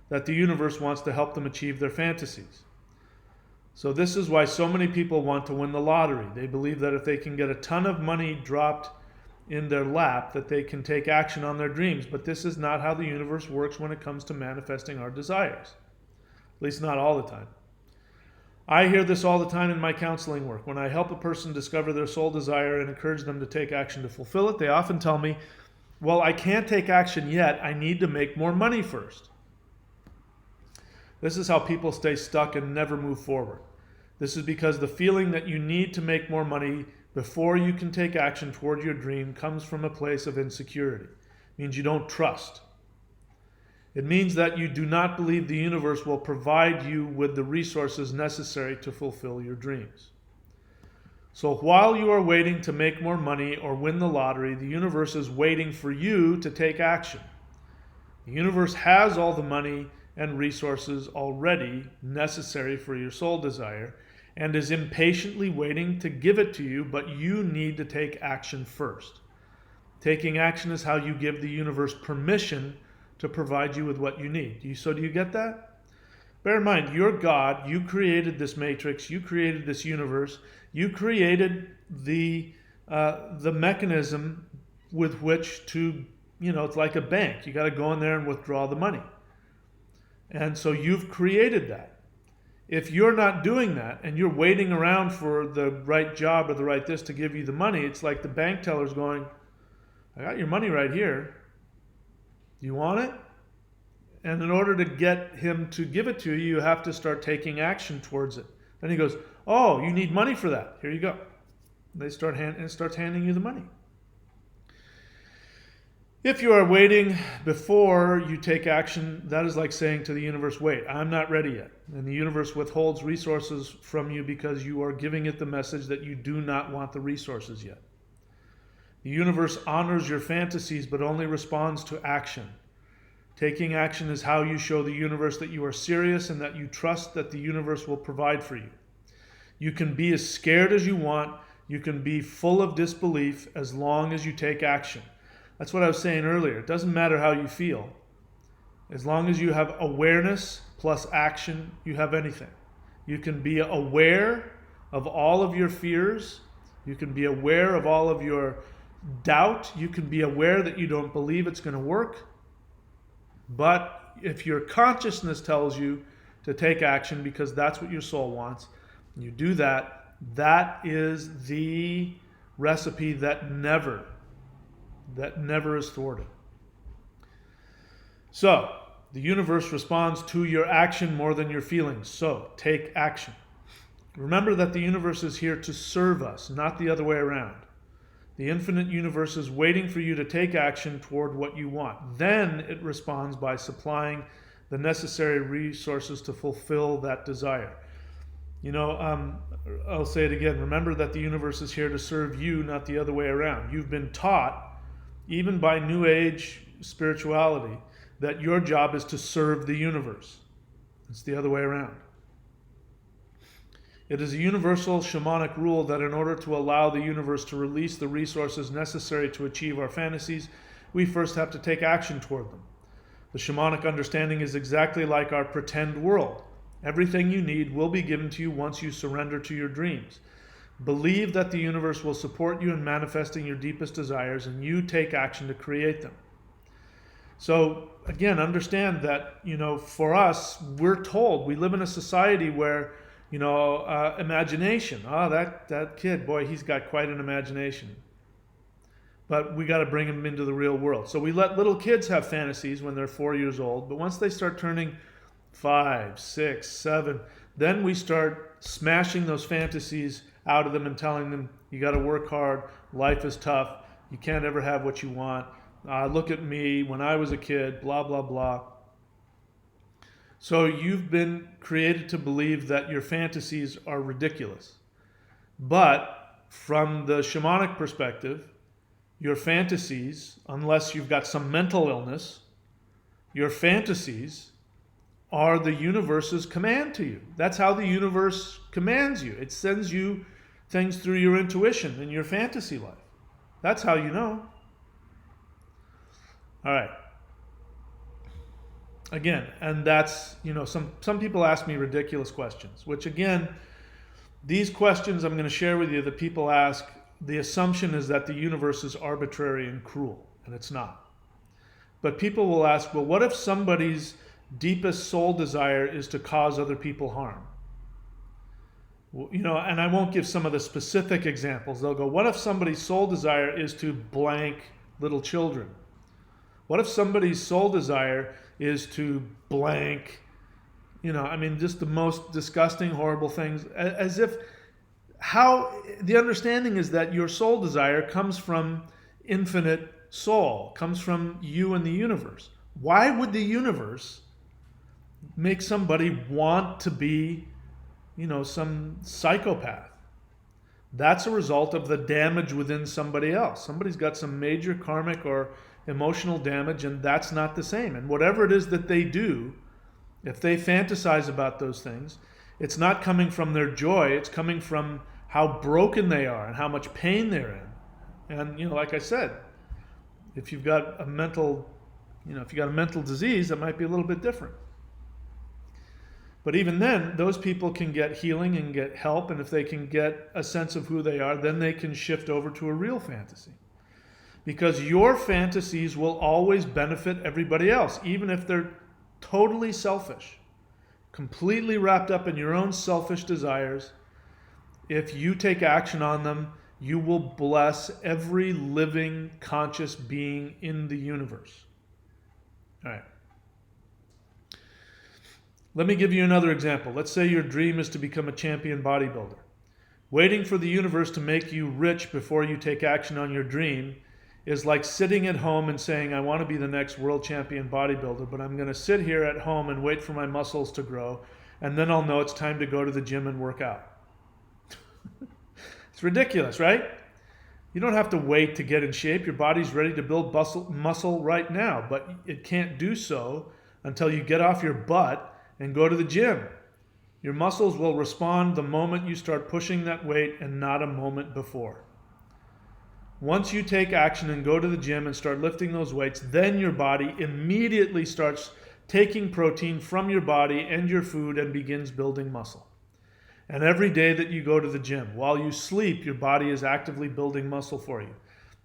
that the universe wants to help them achieve their fantasies. So this is why so many people want to win the lottery. They believe that if they can get a ton of money dropped in their lap, that they can take action on their dreams. But this is not how the universe works when it comes to manifesting our desires. At least not all the time. I hear this all the time in my counseling work. When I help a person discover their soul desire and encourage them to take action to fulfill it, they often tell me, well, I can't take action yet. I need to make more money first. This is how people stay stuck and never move forward. This is because the feeling that you need to make more money before you can take action toward your dream comes from a place of insecurity. It means you don't trust. It means that you do not believe the universe will provide you with the resources necessary to fulfill your dreams. So while you are waiting to make more money or win the lottery, the universe is waiting for you to take action. The universe has all the money and resources already necessary for your soul desire and is impatiently waiting to give it to you, but you need to take action first. Taking action is how you give the universe permission to provide you with what you need. So do you get that? Bear in mind, you're God. You created this matrix. You created this universe. You created the mechanism with which to, it's like a bank. You got to go in there and withdraw the money. And so you've created that. If you're not doing that and you're waiting around for the right job or the right this to give you the money, it's like the bank teller's going, I got your money right here. Do you want it? And in order to get him to give it to you, you have to start taking action towards it. Then he goes, oh, you need money for that. Here you go. And it starts handing you the money. If you are waiting before you take action, that is like saying to the universe, wait, I'm not ready yet. And the universe withholds resources from you because you are giving it the message that you do not want the resources yet. The universe honors your fantasies but only responds to action. Taking action is how you show the universe that you are serious and that you trust that the universe will provide for you. You can be as scared as you want. You can be full of disbelief as long as you take action. That's what I was saying earlier. It doesn't matter how you feel. As long as you have awareness plus action, you have anything. You can be aware of all of your fears. You can be aware of all of your doubt. You can be aware that you don't believe it's going to work. But if your consciousness tells you to take action because that's what your soul wants, and you do that, that is the recipe that never is thwarted. So, the universe responds to your action more than your feelings. So, take action. Remember that the universe is here to serve us, not the other way around. The infinite universe is waiting for you to take action toward what you want. Then it responds by supplying the necessary resources to fulfill that desire. I'll say it again. Remember that the universe is here to serve you, not the other way around. You've been taught, even by New Age spirituality, that your job is to serve the universe. It's the other way around. It is a universal shamanic rule that in order to allow the universe to release the resources necessary to achieve our fantasies, we first have to take action toward them. The shamanic understanding is exactly like our pretend world. Everything you need will be given to you once you surrender to your dreams. Believe that the universe will support you in manifesting your deepest desires, and you take action to create them. So, again, understand that, for us, we're told, we live in a society where imagination. That kid, boy, he's got quite an imagination. But we got to bring him into the real world. So we let little kids have fantasies when they're 4 years old. But once they start turning 5, 6, 7, then we start smashing those fantasies out of them and telling them, you got to work hard. Life is tough. You can't ever have what you want. Look at me when I was a kid, blah, blah, blah. So you've been created to believe that your fantasies are ridiculous. But from the shamanic perspective, your fantasies, unless you've got some mental illness, your fantasies are the universe's command to you. That's how the universe commands you. It sends you things through your intuition in your fantasy life. That's how you know. All right. Again, and that's, some people ask me ridiculous questions, which again, these questions I'm going to share with you that people ask, the assumption is that the universe is arbitrary and cruel, and it's not. But people will ask, well, what if somebody's deepest soul desire is to cause other people harm? And I won't give some of the specific examples. They'll go, what if somebody's sole desire is to blank little children? What if somebody's sole desire is to blank, just the most disgusting, horrible things, as if how the understanding is that your soul desire comes from infinite soul, comes from you and the universe. Why would the universe make somebody want to be, some psychopath? That's a result of the damage within somebody else. Somebody's got some major karmic or emotional damage, and that's not the same. And whatever it is that they do, if they fantasize about those things, it's not coming from their joy, it's coming from how broken they are and how much pain they're in. And, like I said, if you've got a mental disease, that might be a little bit different. But even then, those people can get healing and get help, and if they can get a sense of who they are, then they can shift over to a real fantasy. Because your fantasies will always benefit everybody else, even if they're totally selfish, completely wrapped up in your own selfish desires. If you take action on them, you will bless every living, conscious being in the universe. All right. Let me give you another example. Let's say your dream is to become a champion bodybuilder. Waiting for the universe to make you rich before you take action on your dream is like sitting at home and saying, I want to be the next world champion bodybuilder, but I'm going to sit here at home and wait for my muscles to grow, and then I'll know it's time to go to the gym and work out. It's ridiculous, right? You don't have to wait to get in shape. Your body's ready to build muscle right now, but it can't do so until you get off your butt and go to the gym. Your muscles will respond the moment you start pushing that weight and not a moment before. Once you take action and go to the gym and start lifting those weights, then your body immediately starts taking protein from your body and your food and begins building muscle. And every day that you go to the gym, while you sleep, your body is actively building muscle for you,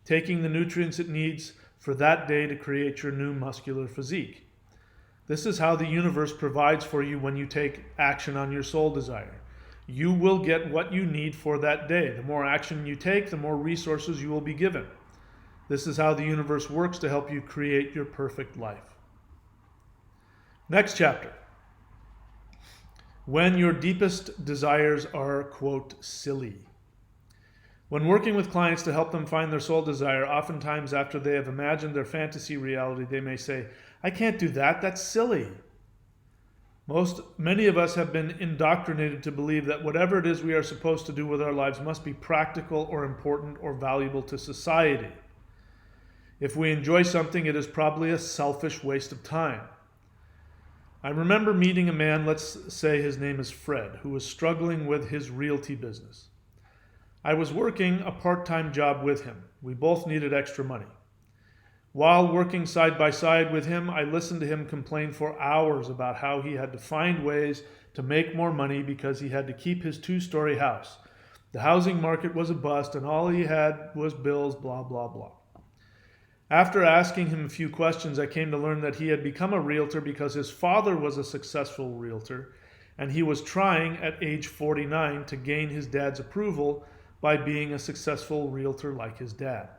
taking the nutrients it needs for that day to create your new muscular physique. This is how the universe provides for you when you take action on your soul desire. You will get what you need for that day. The more action you take, the more resources you will be given. This is how the universe works to help you create your perfect life. Next chapter. When your deepest desires are, quote, silly. When working with clients to help them find their soul desire, oftentimes after they have imagined their fantasy reality, they may say, I can't do that, that's silly. Many of us have been indoctrinated to believe that whatever it is we are supposed to do with our lives must be practical or important or valuable to society. If we enjoy something, it is probably a selfish waste of time. I remember meeting a man, let's say his name is Fred, who was struggling with his realty business. I was working a part-time job with him. We both needed extra money. While working side by side with him, I listened to him complain for hours about how he had to find ways to make more money because he had to keep his 2-story house. The housing market was a bust and all he had was bills, blah, blah, blah. After asking him a few questions, I came to learn that he had become a realtor because his father was a successful realtor, and he was trying at age 49 to gain his dad's approval by being a successful realtor like his dad.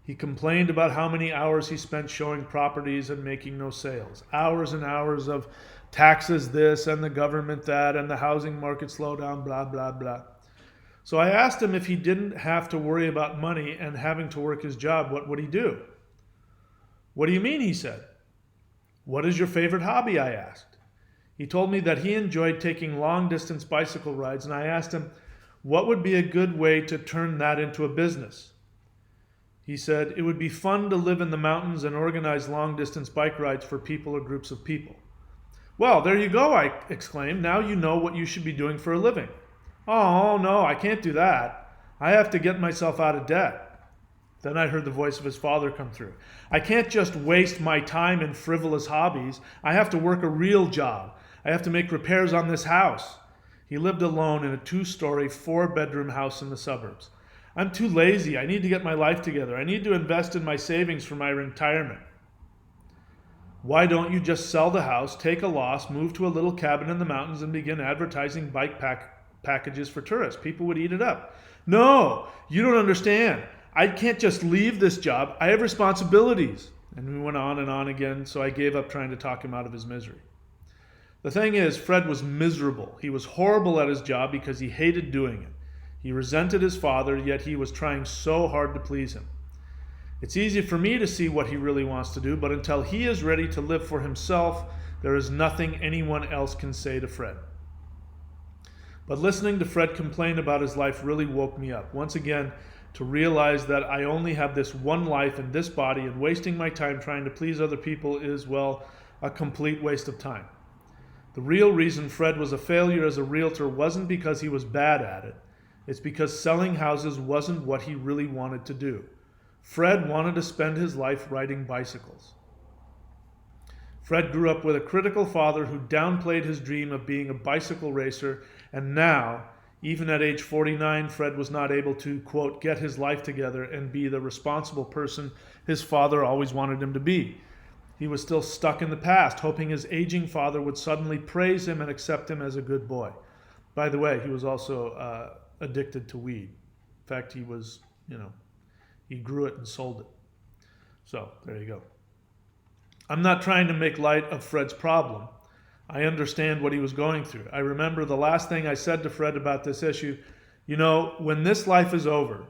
He complained about how many hours he spent showing properties and making no sales. Hours and hours of taxes this and the government that and the housing market slowdown, blah, blah, blah. So I asked him if he didn't have to worry about money and having to work his job, what would he do? What do you mean, he said. What is your favorite hobby, I asked. He told me that he enjoyed taking long-distance bicycle rides, and I asked him, what would be a good way to turn that into a business? He said, it would be fun to live in the mountains and organize long-distance bike rides for people or groups of people. Well, there you go, I exclaimed. Now you know what you should be doing for a living. Oh, no, I can't do that. I have to get myself out of debt. Then I heard the voice of his father come through. I can't just waste my time in frivolous hobbies. I have to work a real job. I have to make repairs on this house. He lived alone in a 2-story, 4-bedroom house in the suburbs. I'm too lazy. I need to get my life together. I need to invest in my savings for my retirement. Why don't you just sell the house, take a loss, move to a little cabin in the mountains, and begin advertising bike packages for tourists. People would eat it up. No, you don't understand. I can't just leave this job. I have responsibilities. And we went on again, so I gave up trying to talk him out of his misery. The thing is, Fred was miserable. He was horrible at his job because he hated doing it. He resented his father, yet he was trying so hard to please him. It's easy for me to see what he really wants to do, but until he is ready to live for himself, there is nothing anyone else can say to Fred. But listening to Fred complain about his life really woke me up. Once again, to realize that I only have this one life in this body, and wasting my time trying to please other people is, well, a complete waste of time. The real reason Fred was a failure as a realtor wasn't because he was bad at it. It's because selling houses wasn't what he really wanted to do. Fred wanted to spend his life riding bicycles. Fred grew up with a critical father who downplayed his dream of being a bicycle racer, and now, even at age 49, Fred was not able to, quote, get his life together and be the responsible person his father always wanted him to be. He was still stuck in the past, hoping his aging father would suddenly praise him and accept him as a good boy. By the way, he was also addicted to weed. In fact, he was, he grew it and sold it. So, there you go. I'm not trying to make light of Fred's problem. I understand what he was going through. I remember the last thing I said to Fred about this issue, when this life is over,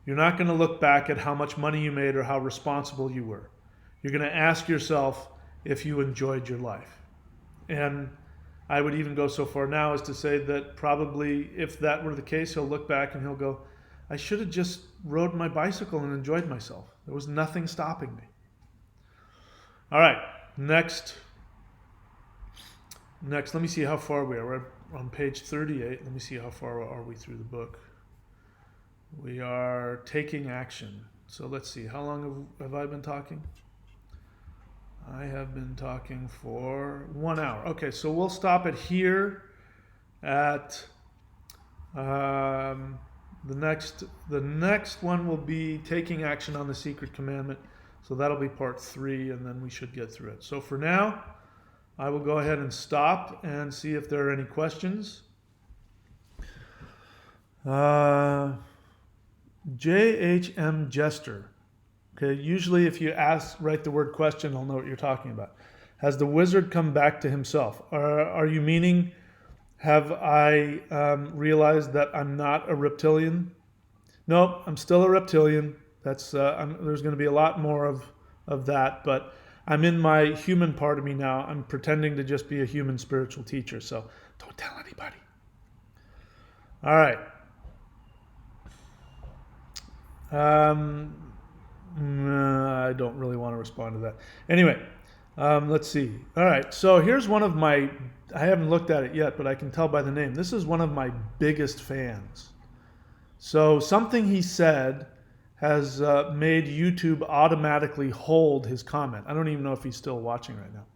you're not going to look back at how much money you made or how responsible you were. You're going to ask yourself if you enjoyed your life. And I would even go so far now as to say that probably if that were the case, he'll look back and he'll go, I should have just rode my bicycle and enjoyed myself. There was nothing stopping me. All right, next, let me see how far we are. We're on page 38. Let me see how far are we through the book. We are taking action. So let's see, how long have I been talking? I have been talking for 1 hour. Okay, so we'll stop it here at the next one will be taking action on the secret commandment. So that'll be part 3, and then we should get through it. So for now, I will go ahead and stop and see if there are any questions. JHM Jester. Okay, usually if you write the word question, I'll know what you're talking about. Has the wizard come back to himself? Are you meaning, have I realized that I'm not a reptilian? Nope, I'm still a reptilian. That's there's going to be a lot more of that, but I'm in my human part of me now. I'm pretending to just be a human spiritual teacher, so don't tell anybody. All right. I don't really want to respond to that. Anyway, let's see. All right, so here's one of my, I haven't looked at it yet, but I can tell by the name. This is one of my biggest fans. So something he said has made YouTube automatically hold his comment. I don't even know if he's still watching right now.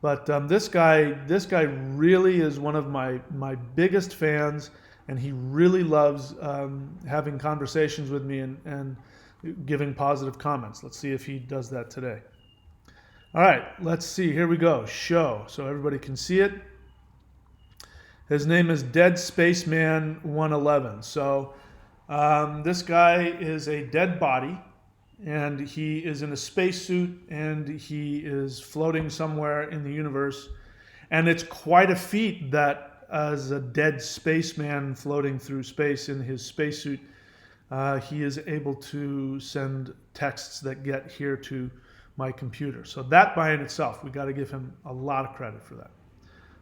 But this guy really is one of my biggest fans, and he really loves having conversations with me and giving positive comments. Let's see if he does that today. All right, let's see. Here we go. Show, so everybody can see it. His name is Dead Spaceman 111. So this guy is a dead body, and he is in a spacesuit, and he is floating somewhere in the universe. And it's quite a feat that as a dead spaceman floating through space in his spacesuit, he is able to send texts that get here to my computer. So that by in itself, we got to give him a lot of credit for that.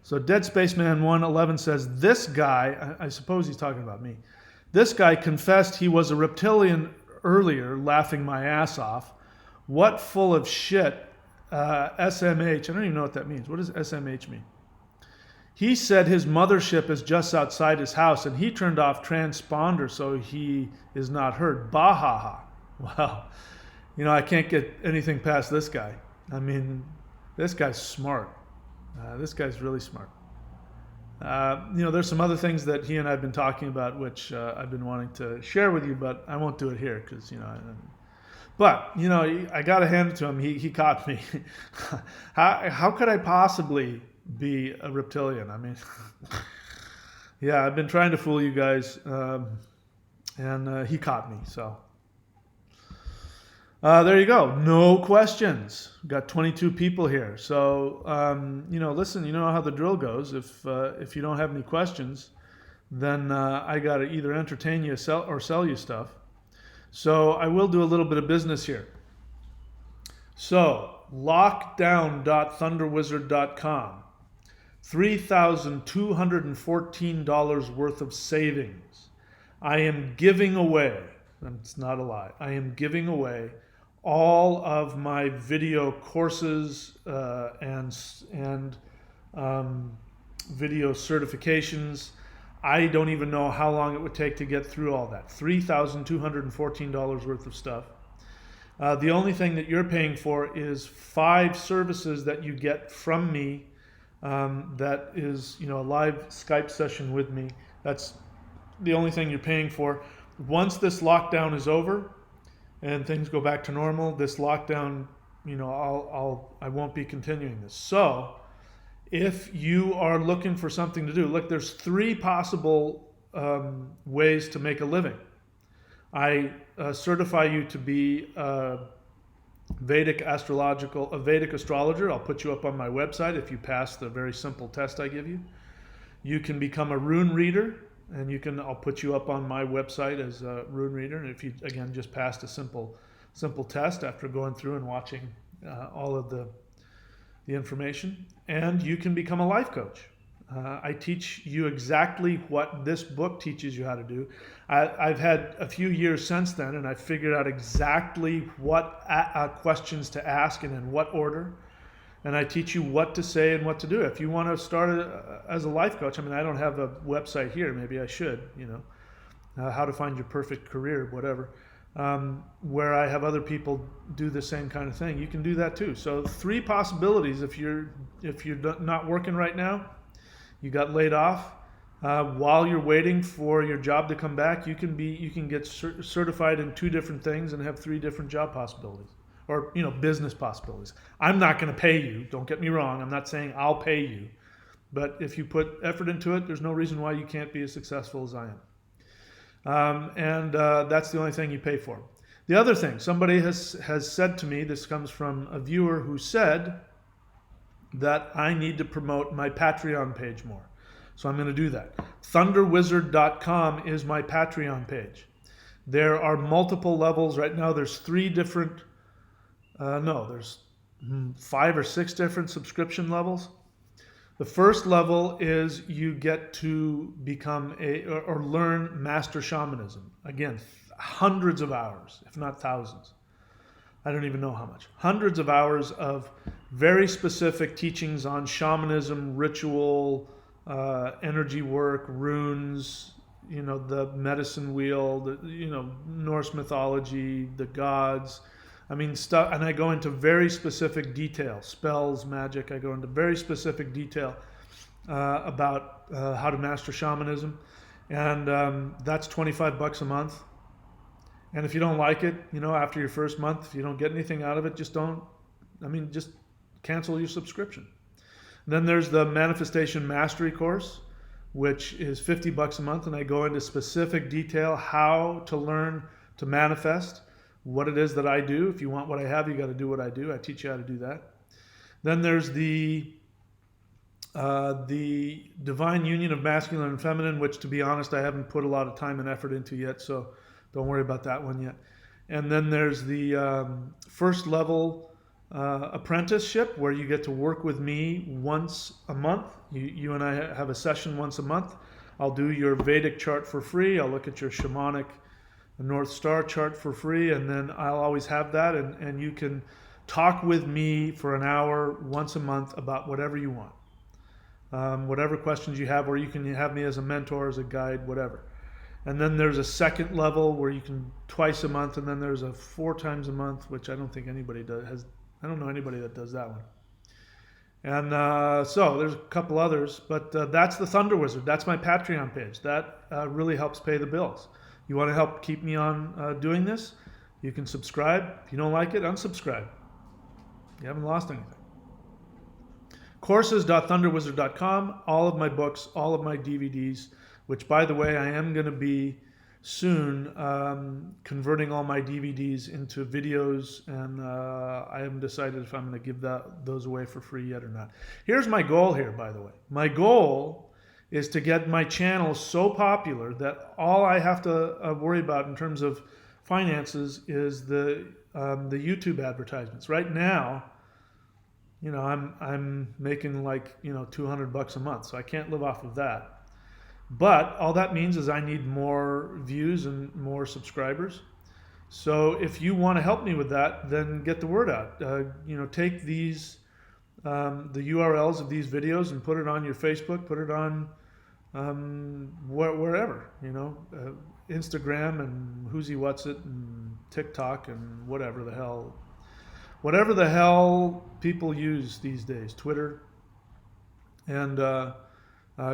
So Dead Spaceman 111 says, this guy, I suppose he's talking about me, this guy confessed he was a reptilian earlier, laughing my ass off. What full of shit, SMH, I don't even know what that means. What does SMH mean? He said his mothership is just outside his house, and he turned off transponder so he is not heard. Bahaha. Wow. I can't get anything past this guy. I mean, this guy's smart. This guy's really smart. There's some other things that he and I have been talking about, which I've been wanting to share with you, but I won't do it here because, But, I got to hand it to him. He caught me. How could I possibly be a reptilian? I mean, Yeah, I've been trying to fool you guys, and he caught me. So there you go. No questions. Got 22 people here. So listen. You know how the drill goes. If you don't have any questions, then I got to either entertain you, sell you stuff. So I will do a little bit of business here. So lockdown.thunderwizard.com. $3,214 worth of savings. I am giving away, and it's not a lie, I am giving away all of my video courses and video certifications. I don't even know how long it would take to get through all that. $3,214 worth of stuff. The only thing that you're paying for is 5 services that you get from me. That is, a live Skype session with me. That's the only thing you're paying for. Once this lockdown is over and things go back to normal, this lockdown, I won't be continuing this. So, if you are looking for something to do, look, there's 3 possible ways to make a living. I certify you to be a Vedic astrologer. I'll put you up on my website if you pass the very simple test I give you. You can become a rune reader, and I'll put you up on my website as a rune reader. And if you again just passed a simple test after going through and watching all of the information, and you can become a life coach. I teach you exactly what this book teaches you how to do. I've had a few years since then, and I've figured out exactly what questions to ask and in what order. And I teach you what to say and what to do. If you want to start as a life coach, I don't have a website here. Maybe I should, how to find your perfect career, whatever. Where I have other people do the same kind of thing. You can do that too. So 3 possibilities if you're not working right now. You got laid off. While you're waiting for your job to come back, you can get certified in 2 different things and have 3 different job possibilities, or business possibilities. I'm not going to pay you. Don't get me wrong. I'm not saying I'll pay you, but if you put effort into it, there's no reason why you can't be as successful as I am. That's the only thing you pay for. The other thing, somebody has said to me, this comes from a viewer who said that I need to promote my Patreon page more. So I'm going to do that. Thunderwizard.com is my Patreon page. There are multiple levels. Right now there's 3 different, there's 5 or 6 different subscription levels. The first level is you get to become or learn master shamanism. Again, hundreds of hours, if not thousands. I don't even know how much. Hundreds of hours of very specific teachings on shamanism, ritual, energy work, runes, the medicine wheel, Norse mythology, the gods. Stuff, and I go into very specific detail, spells, magic. I go into very specific detail about how to master shamanism, and that's $25 a month. And if you don't like it, after your first month, if you don't get anything out of it, just cancel your subscription. Then there's the Manifestation Mastery course, which is $50 a month, and I go into specific detail how to learn to manifest, what it is that I do. If you want what I have, you got to do what I do. I teach you how to do that. Then there's the Divine Union of Masculine and Feminine, which, to be honest, I haven't put a lot of time and effort into yet, so don't worry about that one yet. And then there's the first level apprenticeship, where you get to work with me once a month. You and I have a session once a month. I'll do your Vedic chart for free. I'll look at your Shamanic North Star chart for free, and then I'll always have that, and you can talk with me for an hour once a month about whatever you want, whatever questions you have, or you can have me as a mentor, as a guide, whatever. And then there's a second level where you can twice a month, and then there's a 4 times a month, which I don't think anybody does. I don't know anybody that does that one. And so there's a couple others, but that's the Thunder Wizard. That's my Patreon page. That really helps pay the bills. You want to help keep me on doing this? You can subscribe. If you don't like it, unsubscribe. You haven't lost anything. Courses.thunderwizard.com. All of my books, all of my DVDs, which, by the way, I am going to be soon converting all my DVDs into videos, and I haven't decided if I'm going to give those away for free yet or not. Here's my goal here, by the way. My goal is to get my channel so popular that all I have to worry about in terms of finances is the YouTube advertisements. Right now, I'm making like $200 a month, so I can't live off of that. But all that means is I need more views and more subscribers. So if you want to help me with that, then get the word out. Take these the URLs of these videos and put it on your Facebook, put it on wherever, Instagram and Whoosy What's It and TikTok and whatever the hell people use these days, Twitter, and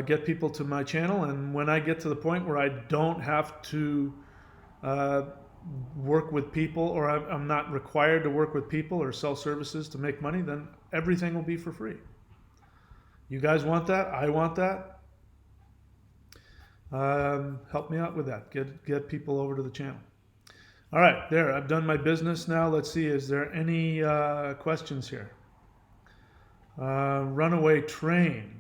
get people to my channel. And when I get to the point where I don't have to work with people, or I'm not required to work with people or sell services to make money, then everything will be for free. You guys want that? I want that. Help me out with that. Get people over to the channel. All right, there. I've done my business now. Let's see. Is there any questions here? Runaway train.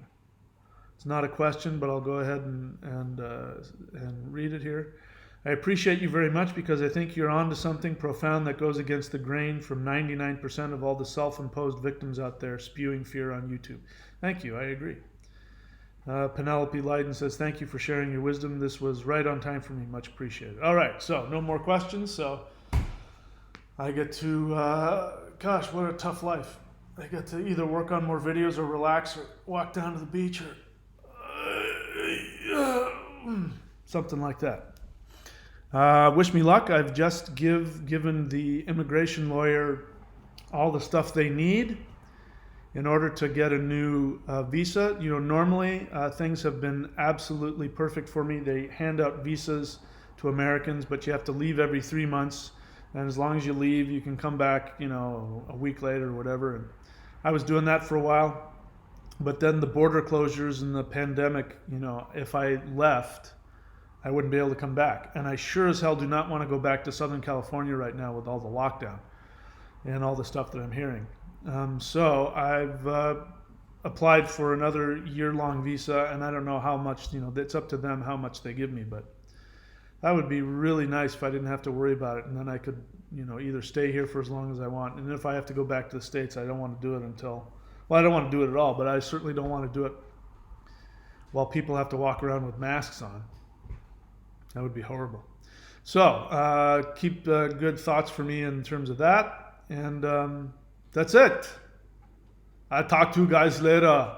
It's not a question, but I'll go ahead and read it here. I appreciate you very much because I think you're onto something profound that goes against the grain from 99% of all the self-imposed victims out there spewing fear on YouTube. Thank you. I agree. Penelope Leiden says, thank you for sharing your wisdom. This was right on time for me. Much appreciated. All right, so no more questions. So I get to, gosh, what a tough life. I get to either work on more videos or relax or walk down to the beach or something like that. Wish me luck. I've just given the immigration lawyer all the stuff they need in order to get a new visa. Normally things have been absolutely perfect for me. They hand out visas to Americans, but you have to leave every 3 months. And as long as you leave, you can come back, a week later or whatever. And I was doing that for a while. But then the border closures and the pandemic, if I left, I wouldn't be able to come back. And I sure as hell do not want to go back to Southern California right now with all the lockdown and all the stuff that I'm hearing. So I've applied for another year-long visa, and I don't know how much, it's up to them how much they give me, but that would be really nice if I didn't have to worry about it. And then I could, either stay here for as long as I want. And if I have to go back to the States, I don't want to do it I don't want to do it at all, but I certainly don't want to do it while people have to walk around with masks on. That would be horrible. So keep good thoughts for me in terms of that. And that's it. I'll talk to you guys later.